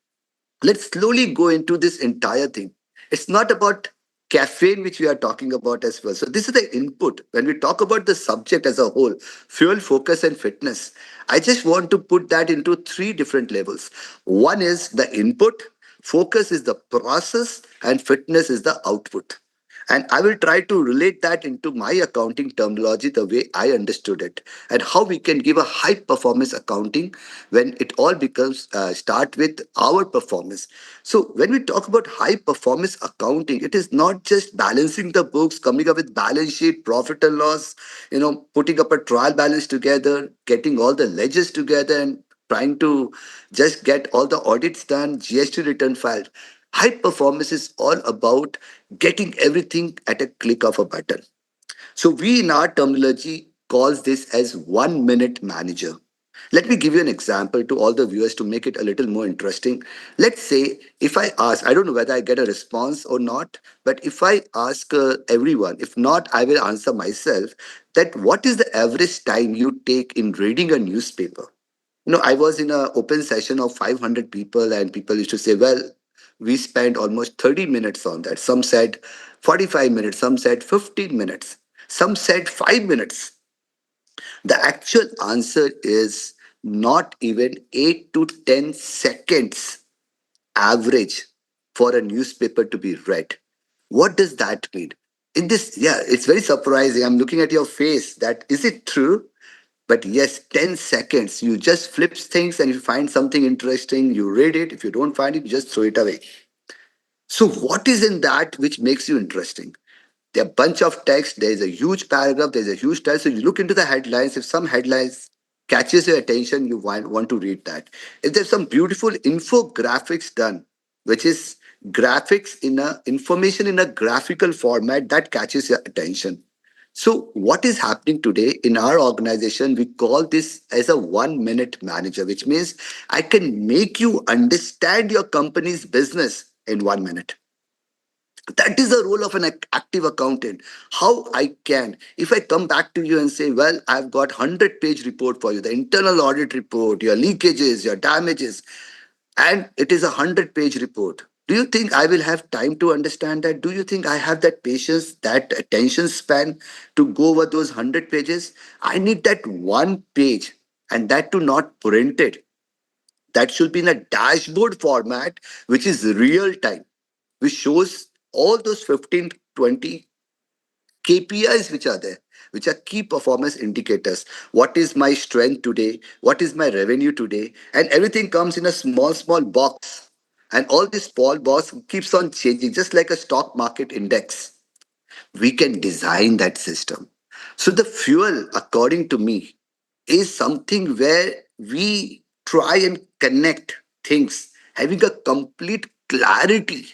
D: Let's slowly go into this entire thing. It's not about caffeine, which we are talking about as well. So, this is the input. When we talk about the subject as a whole, fuel, focus, and fitness, I just want to put that into three different levels. One is the input, focus is the process, and fitness is the output. And I will try to relate that into my accounting terminology the way I understood it, and how we can give a high performance accounting when it all becomes start with our performance. So when we talk about high performance accounting, it is not just balancing the books, coming up with balance sheet, profit and loss, putting up a trial balance together, getting all the ledgers together, and trying to just get all the audits done, GST return filed. High performance is all about getting everything at a click of a button. So we in our terminology calls this as 1 minute manager. Let me give you an example to all the viewers to make it a little more interesting. Let's say if I ask, I don't know whether I get a response or not, but if I ask everyone, if not, I will answer myself, that what is the average time you take in reading a newspaper? I was in an open session of 500 people, and people used to say, well, we spent almost 30 minutes on that. Some said 45 minutes, some said 15 minutes, some said 5 minutes. The actual answer is not even 8 to 10 seconds average for a newspaper to be read. What does that mean? In this, yeah, it's very surprising. I'm looking at your face. That is it true? But yes, 10 seconds, you just flip things, and if you find something interesting, you read it. If you don't find it, you just throw it away. So, what is in that which makes you interesting? There are a bunch of text, there is a huge paragraph, there's a huge text. So, you look into the headlines. If some headlines catches your attention, you want to read that. If there's some beautiful infographics done, which is graphics in a information in a graphical format, that catches your attention. So, what is happening today in our organization? We call this as a 1 minute manager, which means I can make you understand your company's business in 1 minute. That is the role of an active accountant. How I can, if I come back to you and say, well, I've got 100-page report for you, the internal audit report, your leakages, your damages, and it is a 100-page report. Do you think I will have time to understand that? Do you think I have that patience, that attention span to go over those 100 pages? I need that one page, and that to not print it. That should be in a dashboard format, which is real time, which shows all those 15, 20 KPIs which are there, which are key performance indicators. What is my strength today? What is my revenue today? And everything comes in a small, small box. And all this small box keeps on changing, just like a stock market index. We can design that system. So the fuel, according to me, is something where we try and connect things, having a complete clarity,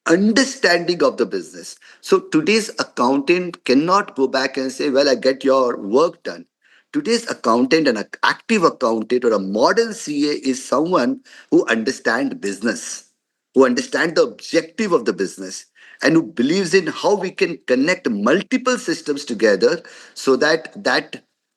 D: understanding of the business. So today's accountant cannot go back and say, well, I get your work done. Today's accountant, an active accountant or a modern CA, is someone who understands business, who understand the objective of the business, and who believes in how we can connect multiple systems together so that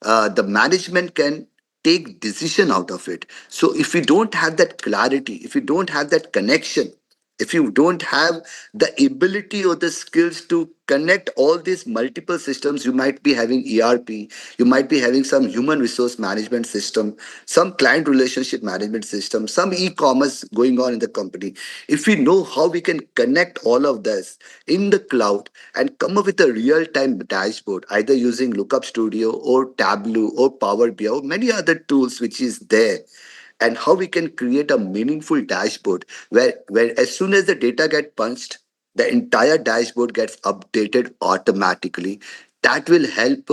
D: the management can take decision out of it. So if we don't have that clarity, if we don't have that connection, if you don't have the ability or the skills to connect all these multiple systems, you might be having ERP, you might be having some human resource management system, some client relationship management system, some e-commerce going on in the company. If we know how we can connect all of this in the cloud and come up with a real-time dashboard, either using Lookup Studio or Tableau or Power BI or many other tools which is there, and how we can create a meaningful dashboard where as soon as the data get punched, the entire dashboard gets updated automatically. That will help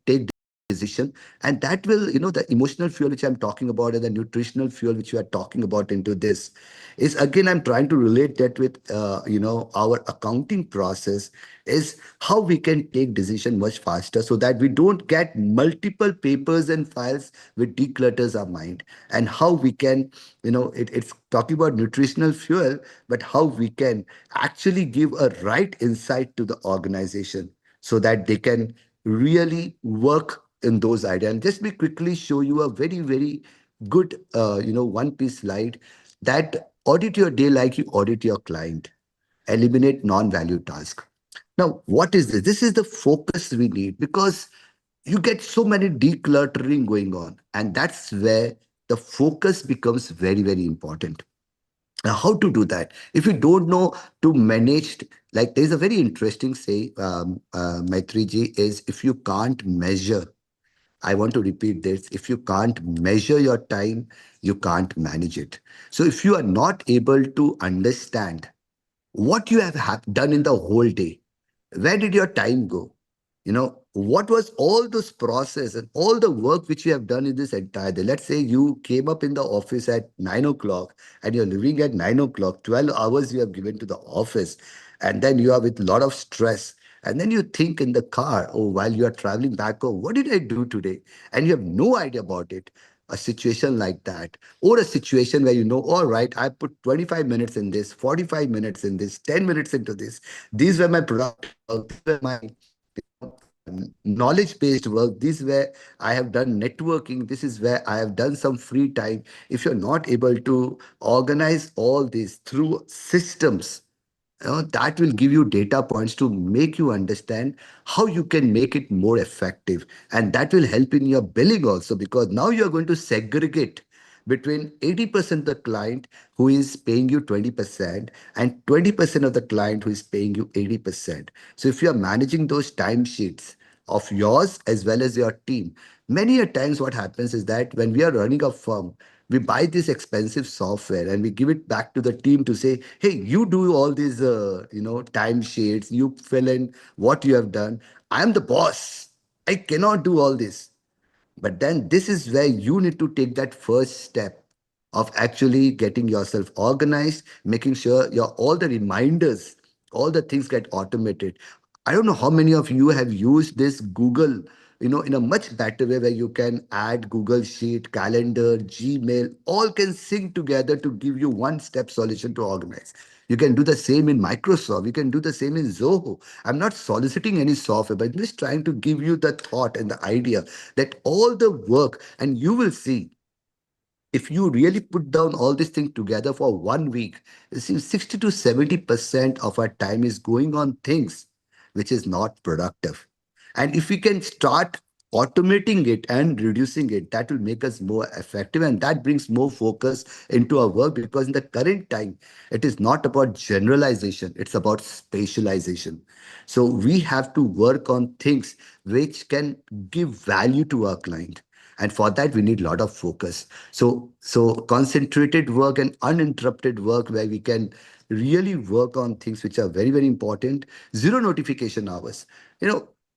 D: take decision, and that will, the emotional fuel which I'm talking about and the nutritional fuel which you are talking about into this is, again, I'm trying to relate that with our accounting process, is how we can take decision much faster so that we don't get multiple papers and files which declutters our mind, and how we can, it's talking about nutritional fuel, but how we can actually give a right insight to the organization so that they can really work in those ideas. And just me quickly show you a very, very good, one piece slide that audit your day like you audit your client, eliminate non-value task. Now, what is this? This is the focus we need, because you get so many decluttering going on, and that's where the focus becomes very, very important. Now, how to do that? If you don't know to manage, like there's a very interesting say, Maitri ji, is if you can't measure, I want to repeat this, if you can't measure your time, you can't manage it. So if you are not able to understand what you have done in the whole day, where did your time go? What was all those process and all the work which you have done in this entire day? Let's say you came up in the office at 9 o'clock and you're leaving at 9 o'clock, 12 hours you have given to the office, and then you are with a lot of stress. And then you think in the car, oh, while you are traveling back home, what did I do today? And you have no idea about it. A situation like that, or a situation where all right, I put 25 minutes in this, 45 minutes in this, 10 minutes into this. These were my product, these were my knowledge based work, this is where I have done networking, this is where I have done some free time. If you're not able to organize all this through systems, that will give you data points to make you understand how you can make it more effective. And that will help in your billing also, because now you're going to segregate between 80% of the client who is paying you 20% and 20% of the client who is paying you 80%. So if you are managing those timesheets of yours as well as your team, many a times what happens is that when we are running a firm, we buy this expensive software and we give it back to the team to say, hey, you do all these time sheets, you fill in what you have done. I'm the boss, I cannot do all this. But then this is where you need to take that first step of actually getting yourself organized, making sure your all the reminders, all the things get automated. I don't know how many of you have used this Google, in a much better way, where you can add Google Sheet, Calendar, Gmail, all can sync together to give you one-step solution to organize. You can do the same in Microsoft. You can do the same in Zoho. I'm not soliciting any software, but I'm just trying to give you the thought and the idea that all the work, and you will see, if you really put down all these things together for 1 week, you see 60 to 70% of our time is going on things which is not productive. And if we can start automating it and reducing it, that will make us more effective, and that brings more focus into our work, because in the current time, it is not about generalization, it's about specialization. So we have to work on things which can give value to our client. And for that, we need a lot of focus. So concentrated work and uninterrupted work where we can really work on things which are very, very important. Zero notification hours.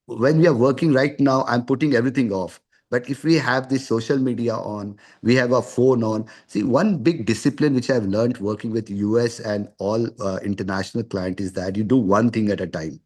D: When we are working right now, I'm putting everything off. But if we have the social media on, we have a phone on. See, one big discipline which I've learned working with US and all international clients is that you do one thing at a time.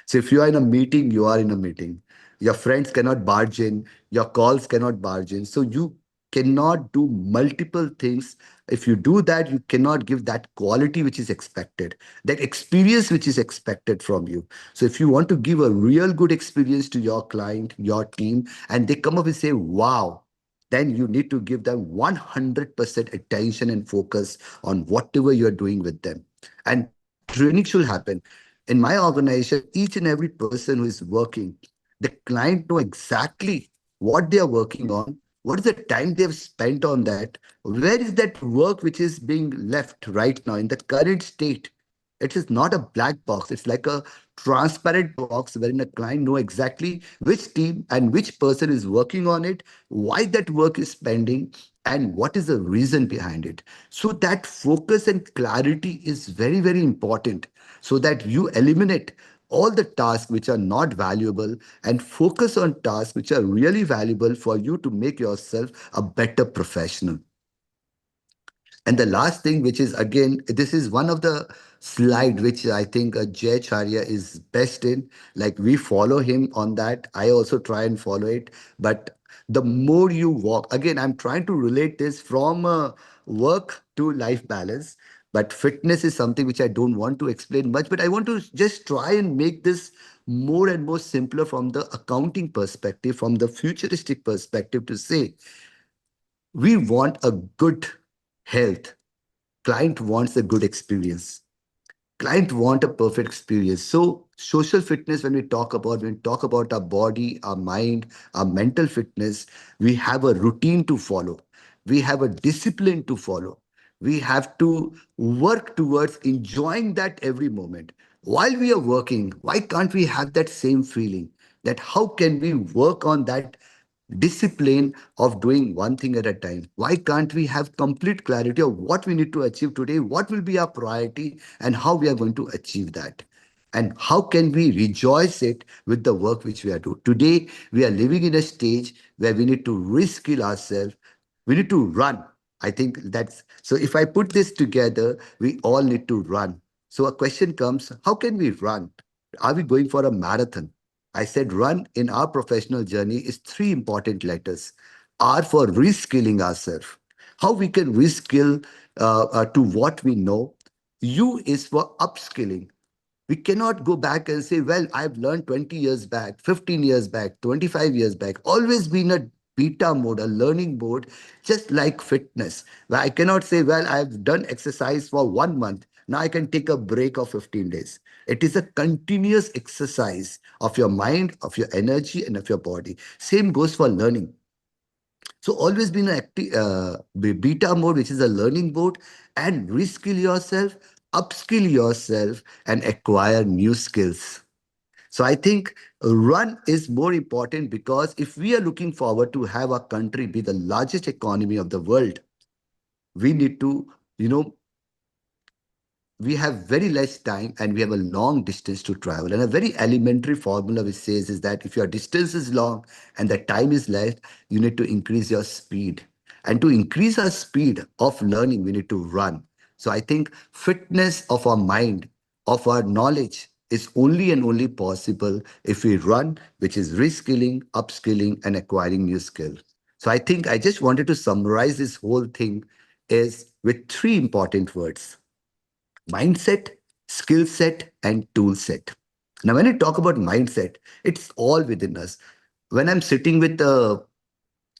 D: So if you are in a meeting, you are in a meeting. Your friends cannot barge in, your calls cannot barge in. So you cannot do multiple things. If you do that, you cannot give that quality which is expected, that experience which is expected from you. So if you want to give a real good experience to your client, your team, and they come up and say, wow, then you need to give them 100% attention and focus on whatever you're doing with them. And training should happen. In my organization, each and every person who is working, the client know exactly what they are working on, what is the time they have spent on that, where is that work which is being left right now in the current state. It is not a black box. It's like a transparent box wherein a client know exactly which team and which person is working on it, why that work is pending, and what is the reason behind it. So that focus and clarity is very, very important, so that you eliminate all the tasks which are not valuable and focus on tasks which are really valuable for you to make yourself a better professional. And the last thing, which is again, this is one of the slide which I think Jay Charya is best in. Like we follow him on that. I also try and follow it. But the more you walk, again, I'm trying to relate this from work to life balance. But fitness is something which I don't want to explain much, but I want to just try and make this more and more simpler from the accounting perspective, from the futuristic perspective, to say we want a good health. Client wants a good experience. Client want a perfect experience. So social fitness, when we talk about our body, our mind, our mental fitness, we have a routine to follow. We have a discipline to follow. We have to work towards enjoying that every moment. While we are working, why can't we have that same feeling? That how can we work on that discipline of doing one thing at a time? Why can't we have complete clarity of what we need to achieve today, what will be our priority, and how we are going to achieve that? And how can we rejoice it with the work which we are doing? Today, we are living in a stage where we need to reskill ourselves. We need to run. I think that's so. If I put this together, we all need to run. So a question comes, how can we run? Are we going for a marathon? I said run in our professional journey is three important letters. R for reskilling ourselves. How we can reskill to what we know. U is for upskilling. We cannot go back and say, well, I've learned 20 years back, 15 years back, 25 years back. Always been a beta mode, a learning mode, just like fitness. Where I cannot say, well, I've done exercise for 1 month. Now I can take a break of 15 days. It is a continuous exercise of your mind, of your energy, and of your body. Same goes for learning. So always been an beta mode, which is a learning mode, and reskill yourself, upskill yourself, and acquire new skills. So I think run is more important, because if we are looking forward to have our country be the largest economy of the world, we need to, we have very less time and we have a long distance to travel. And a very elementary formula which says is that if your distance is long and the time is less, you need to increase your speed. And to increase our speed of learning, we need to run. So I think fitness of our mind, of our knowledge, is only and only possible if we run, which is reskilling, upskilling, and acquiring new skills. So I think I just wanted to summarize this whole thing is with three important words: mindset, skill set, and tool set. Now, when I talk about mindset, it's all within us. When I'm sitting with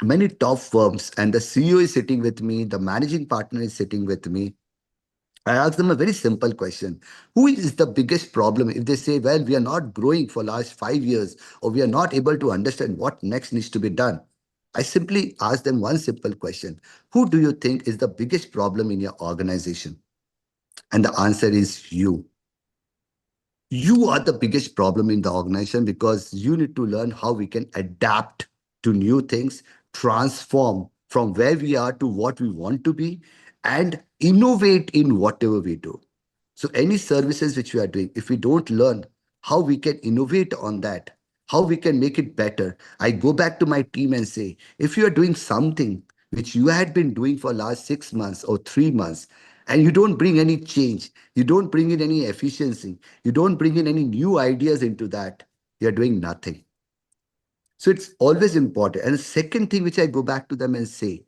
D: many top firms and the CEO is sitting with me, the managing partner is sitting with me, I ask them a very simple question. Who is the biggest problem? If they say, well, we are not growing for last 5 years, or we are not able to understand what next needs to be done, I simply ask them one simple question. Who do you think is the biggest problem in your organization? And the answer is you. You are the biggest problem in the organization, because you need to learn how we can adapt to new things, transform from where we are to what we want to be, and innovate in whatever we do. So any services which we are doing, if we don't learn how we can innovate on that, how we can make it better, I go back to my team and say, if you are doing something which you had been doing for last 6 months or 3 months, and you don't bring any change, you don't bring in any efficiency, you don't bring in any new ideas into that, you're doing nothing. So it's always important. And the second thing which I go back to them and say,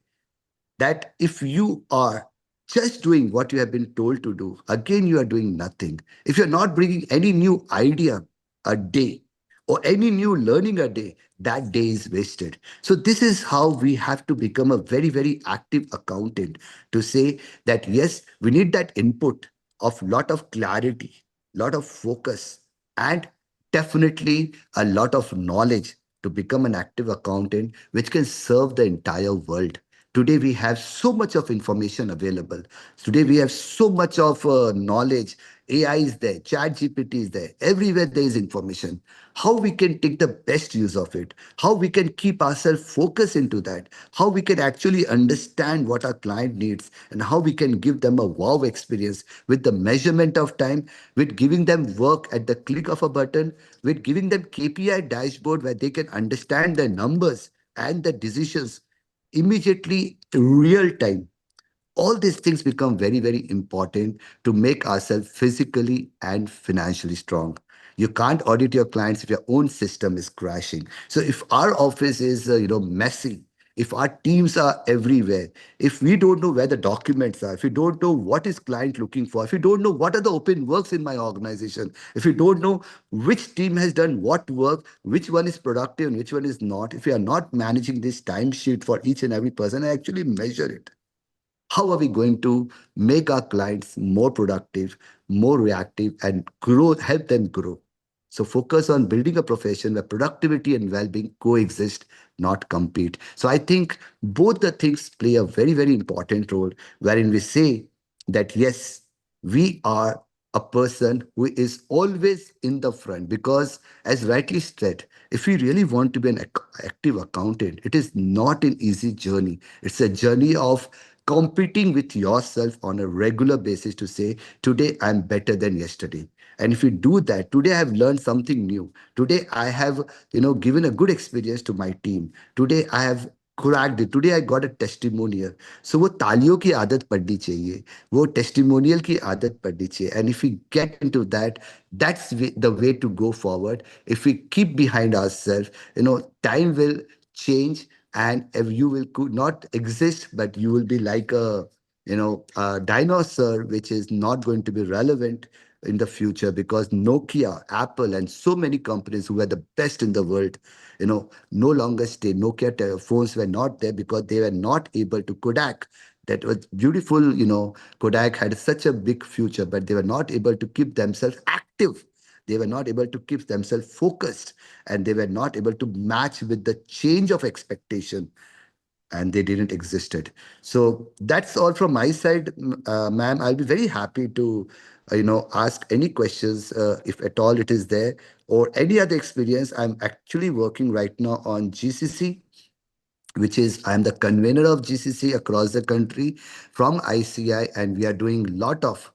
D: that if you are just doing what you have been told to do, again, you are doing nothing. If you're not bringing any new idea a day or any new learning a day, that day is wasted. So this is how we have to become a very, very active accountant to say that, yes, we need that input of lot of clarity, lot of focus, and definitely a lot of knowledge to become an active accountant, which can serve the entire world. Today, we have so much of information available. Today, we have so much of knowledge. AI is there, Chat GPT is there. Everywhere there is information. How we can take the best use of it, how we can keep ourselves focused into that, how we can actually understand what our client needs, and how we can give them a wow experience with the measurement of time, with giving them work at the click of a button, with giving them KPI dashboard where they can understand the numbers and the decisions immediately real time. All these things become very, very important to make ourselves physically and financially strong. You can't audit your clients if your own system is crashing. So if our office is messy, if our teams are everywhere, if we don't know where the documents are, if we don't know what is client looking for, if we don't know what are the open works in my organization, if we don't know which team has done what work, which one is productive and which one is not, if we are not managing this timesheet for each and every person and actually measure it, how are we going to make our clients more productive, more reactive, and grow, help them grow? So focus on building a profession where productivity and well-being coexist, not compete. So I think both the things play a very, very important role, wherein we say that yes, we are a person who is always in the front, because as rightly said, if we really want to be an active accountant, it is not an easy journey. It's a journey of competing with yourself on a regular basis to say, today I'm better than yesterday. And if you do that, today I have learned something new. Today I have, given a good experience to my team. Today I have cracked it. Today I got a testimonial. So वो तालियों की आदत पड़नी चाहिए, वो testimonial की आदत पड़नी चाहिए. And if we get into that, that's the way to go forward. If we keep behind ourselves, time will change, and if you will could not exist, but you will be like a dinosaur which is not going to be relevant in the future, because Nokia, Apple, and so many companies who were the best in the world, no longer stay. Nokia phones were not there because they were not able to. Kodak, that was beautiful, Kodak had such a big future, but they were not able to keep themselves active. They were not able to keep themselves focused, and they were not able to match with the change of expectation, and they didn't existed. So that's all from my side, ma'am. I'll be very happy to ask any questions, if at all it is there, or any other experience. I'm actually working right now on GCC, which is I'm the convener of GCC across the country from ICI, and we are doing lot of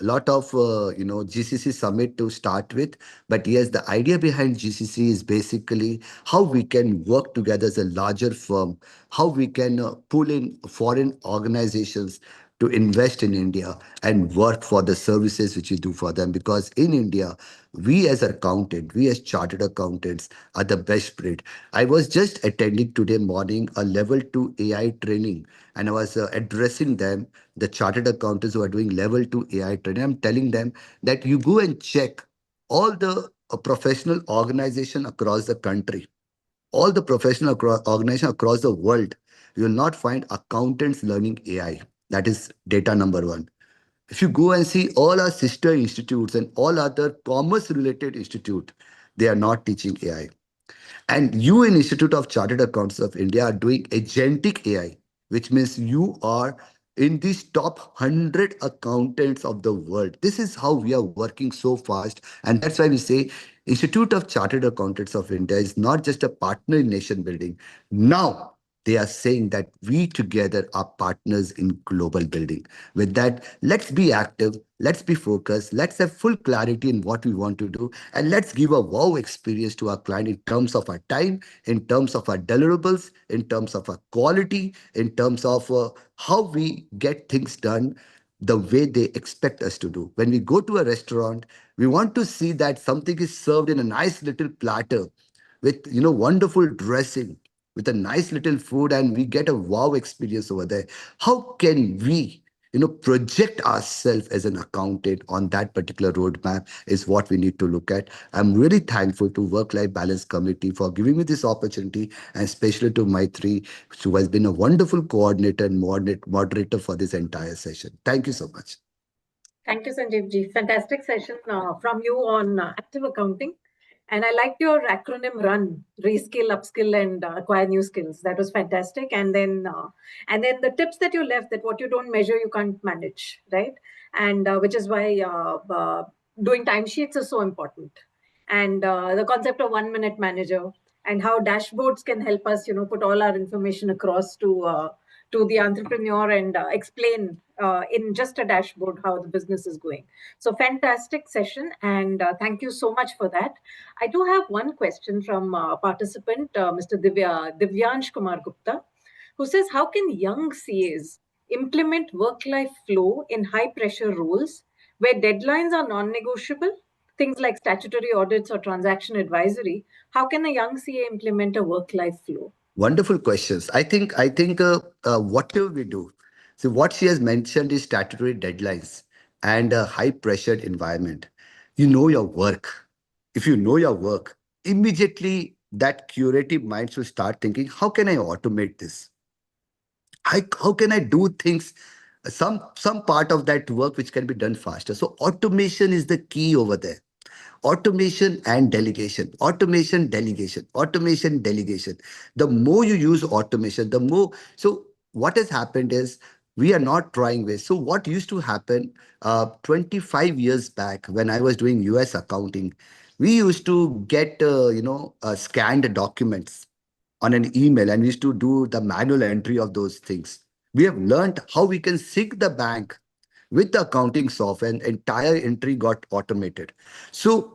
D: GCC summit to start with. But yes, the idea behind GCC is basically how we can work together as a larger firm, how we can pull in foreign organizations to invest in India and work for the services which we do for them. Because in India, we as accountant, we as chartered accountants are the best breed. I was just attending today morning a level 2 AI training, and I was addressing them, the chartered accountants who are doing level 2 AI training. I'm telling them that you go and check all the professional organization across the country, all the professional organization across the world. You will not find accountants learning AI. That is data number one. If you go and see all our sister institutes and all other commerce related institute, they are not teaching AI. And you in Institute of Chartered Accountants of India are doing agentic AI, which means you are in these top 100 accountants of the world. This is how we are working so fast. And that's why we say Institute of Chartered Accountants of India is not just a partner in nation building. Now they are saying that we together are partners in global building. With that, let's be active, let's be focused, let's have full clarity in what we want to do, and let's give a wow experience to our client in terms of our time, in terms of our deliverables, in terms of our quality, in terms of how we get things done the way they expect us to do. When we go to a restaurant, we want to see that something is served in a nice little platter with wonderful dressing, with a nice little food and we get a wow experience over there. How can we, project ourselves as an accountant on that particular roadmap is what we need to look at. I'm really thankful to Work-Life Balance Committee for giving me this opportunity, and especially to Maitri, who has been a wonderful coordinator and moderator for this entire session. Thank you so much.
A: Thank you, Sanjeev ji. Fantastic session from you on active accounting. And I liked your acronym RUN, reskill, upskill, and acquire new skills. That was fantastic. And then the tips that you left, that what you don't measure, you can't manage, right? And which is why doing timesheets is so important. And the concept of 1 minute manager and how dashboards can help us, put all our information across to the entrepreneur and explain in just a dashboard how the business is going. So fantastic session, and thank you so much for that. I do have one question from participant, Mr. Divyansh Kumar Gupta, who says, how can young CAs implement work-life flow in high-pressure roles where deadlines are non-negotiable, things like statutory audits or transaction advisory? How can a young CA implement a work-life flow?
D: Wonderful questions. I think whatever we do, so what she has mentioned is statutory deadlines and a high pressured environment. You know your work. If you know your work, immediately that curative mind will start thinking, how can I automate this? How can I do things, some part of that work which can be done faster? So automation is the key over there. Automation and delegation, automation, delegation, automation, delegation. The more you use automation, the more. So what has happened is we are not trying ways. So what used to happen 25 years back when I was doing US accounting, we used to get, scanned documents on an email and we used to do the manual entry of those things. We have learned how we can sync the bank with the accounting software and entire entry got automated. So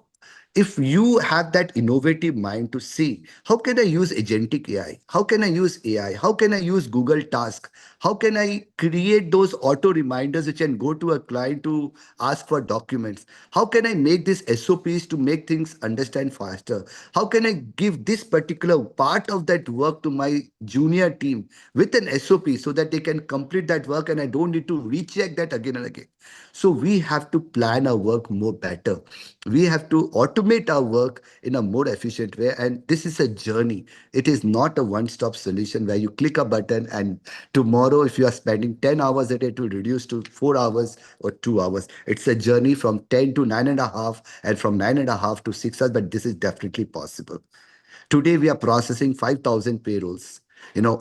D: if you have that innovative mind to see, how can I use agentic AI? How can I use AI? How can I use Google Task? How can I create those auto reminders which can go to a client to ask for documents? How can I make these SOPs to make things understand faster? How can I give this particular part of that work to my junior team with an SOP so that they can complete that work and I don't need to recheck that again and again? So we have to plan our work more better. We have to automate our work in a more efficient way. And this is a journey. It is not a one-stop solution where you click a button and tomorrow, if you are spending 10 hours a day, it will reduce to 4 hours or 2 hours. It's a journey from 10 to 9.5 and from 9.5 to 6 hours, but this is definitely possible. Today, we are processing 5,000 payrolls.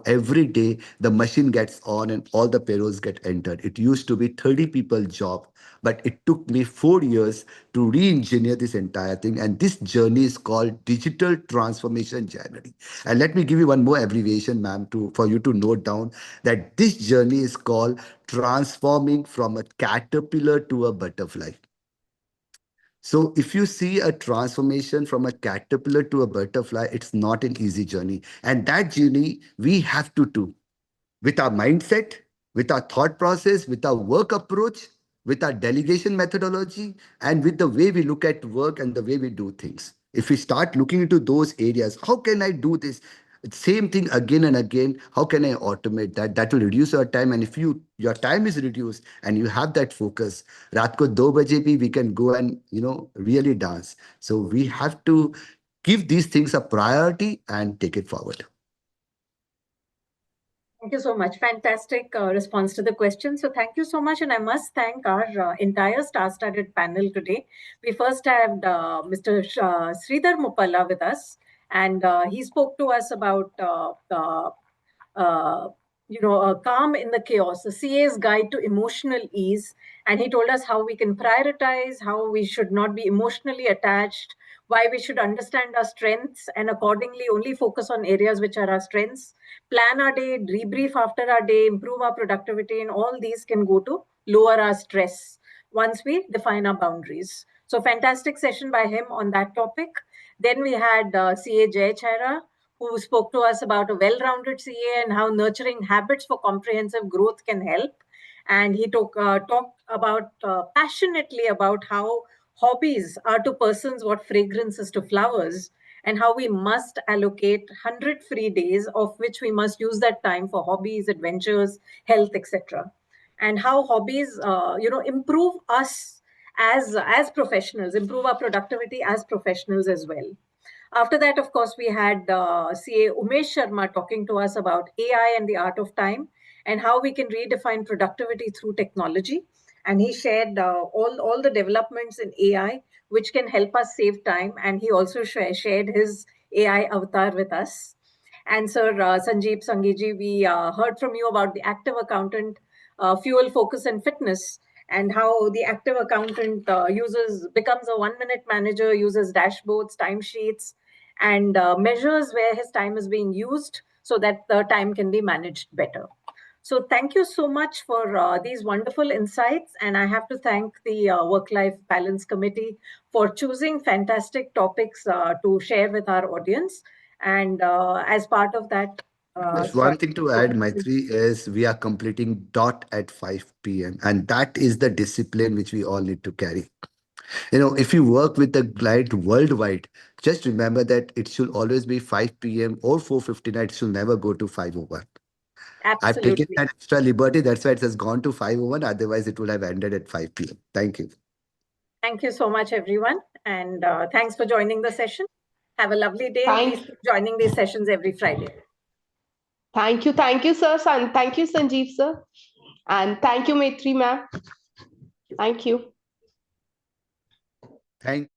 D: Every day the machine gets on and all the payrolls get entered. It used to be 30 people job, but it took me 4 years to re-engineer this entire thing. And this journey is called digital transformation journey. And let me give you one more abbreviation, ma'am, for you to note down that this journey is called transforming from a caterpillar to a butterfly. So if you see a transformation from a caterpillar to a butterfly, it's not an easy journey. And that journey we have to do with our mindset, with our thought process, with our work approach, with our delegation methodology, and with the way we look at work and the way we do things. If we start looking into those areas, how can I do this? Same thing again and again. How can I automate that? That will reduce your time. And if your time is reduced and you have that focus, raat ko 2 baje bhi we can go and really dance. So we have to give these things a priority and take it forward.
A: Thank you so much. Fantastic response to the question. So thank you so much. And I must thank our entire star-studded panel today. We first had Mr. Sridhar Mupalla with us, and he spoke to us about calm in the chaos, the CA's guide to emotional ease. And he told us how we can prioritize, how we should not be emotionally attached, why we should understand our strengths and accordingly only focus on areas which are our strengths, plan our day, debrief after our day, improve our productivity, and all these can go to lower our stress once we define our boundaries. So fantastic session by him on that topic. Then we had CA Jay Chaira, who spoke to us about a well-rounded CA and how nurturing habits for comprehensive growth can help. And he talked about passionately about how hobbies are to persons what fragrance is to flowers, and how we must allocate 100 free days, of which we must use that time for hobbies, adventures, health, etc. And how hobbies, improve us as professionals, improve our productivity as professionals as well. After that, of course, we had CA Umesh Sharma talking to us about AI and the art of time and how we can redefine productivity through technology. And he shared all the developments in AI which can help us save time. And he also shared his AI avatar with us. And Sir Sanjeev Sangiji, we heard from you about the active accountant, fuel, focus, and fitness, and how the active accountant becomes a 1-minute manager, uses dashboards, timesheets, and measures where his time is being used so that the time can be managed better. So thank you so much for these wonderful insights. And I have to thank the Work-Life Balance Committee for choosing fantastic topics to share with our audience. And as part of that,
D: Just one thing to add, Maitri, is we are completing dot at 5 p.m. And that is the discipline which we all need to carry. If you work with a client worldwide, just remember that it should always be 5 p.m. or 4:59. It should never go to 5:01. I've taken
A: Absolutely.
D: that extra liberty. That's why it has gone to 5:01. Otherwise, it would have ended at 5 p.m. Thank you.
A: Thank you so much, everyone. And thanks for joining the session. Have a lovely day. And
G: Thank-
A: please keep joining these sessions every Friday.
G: Thank you, sir. Thank you, Sanjeev, sir. And thank you, Maitri, ma'am. Thank you.
D: Thank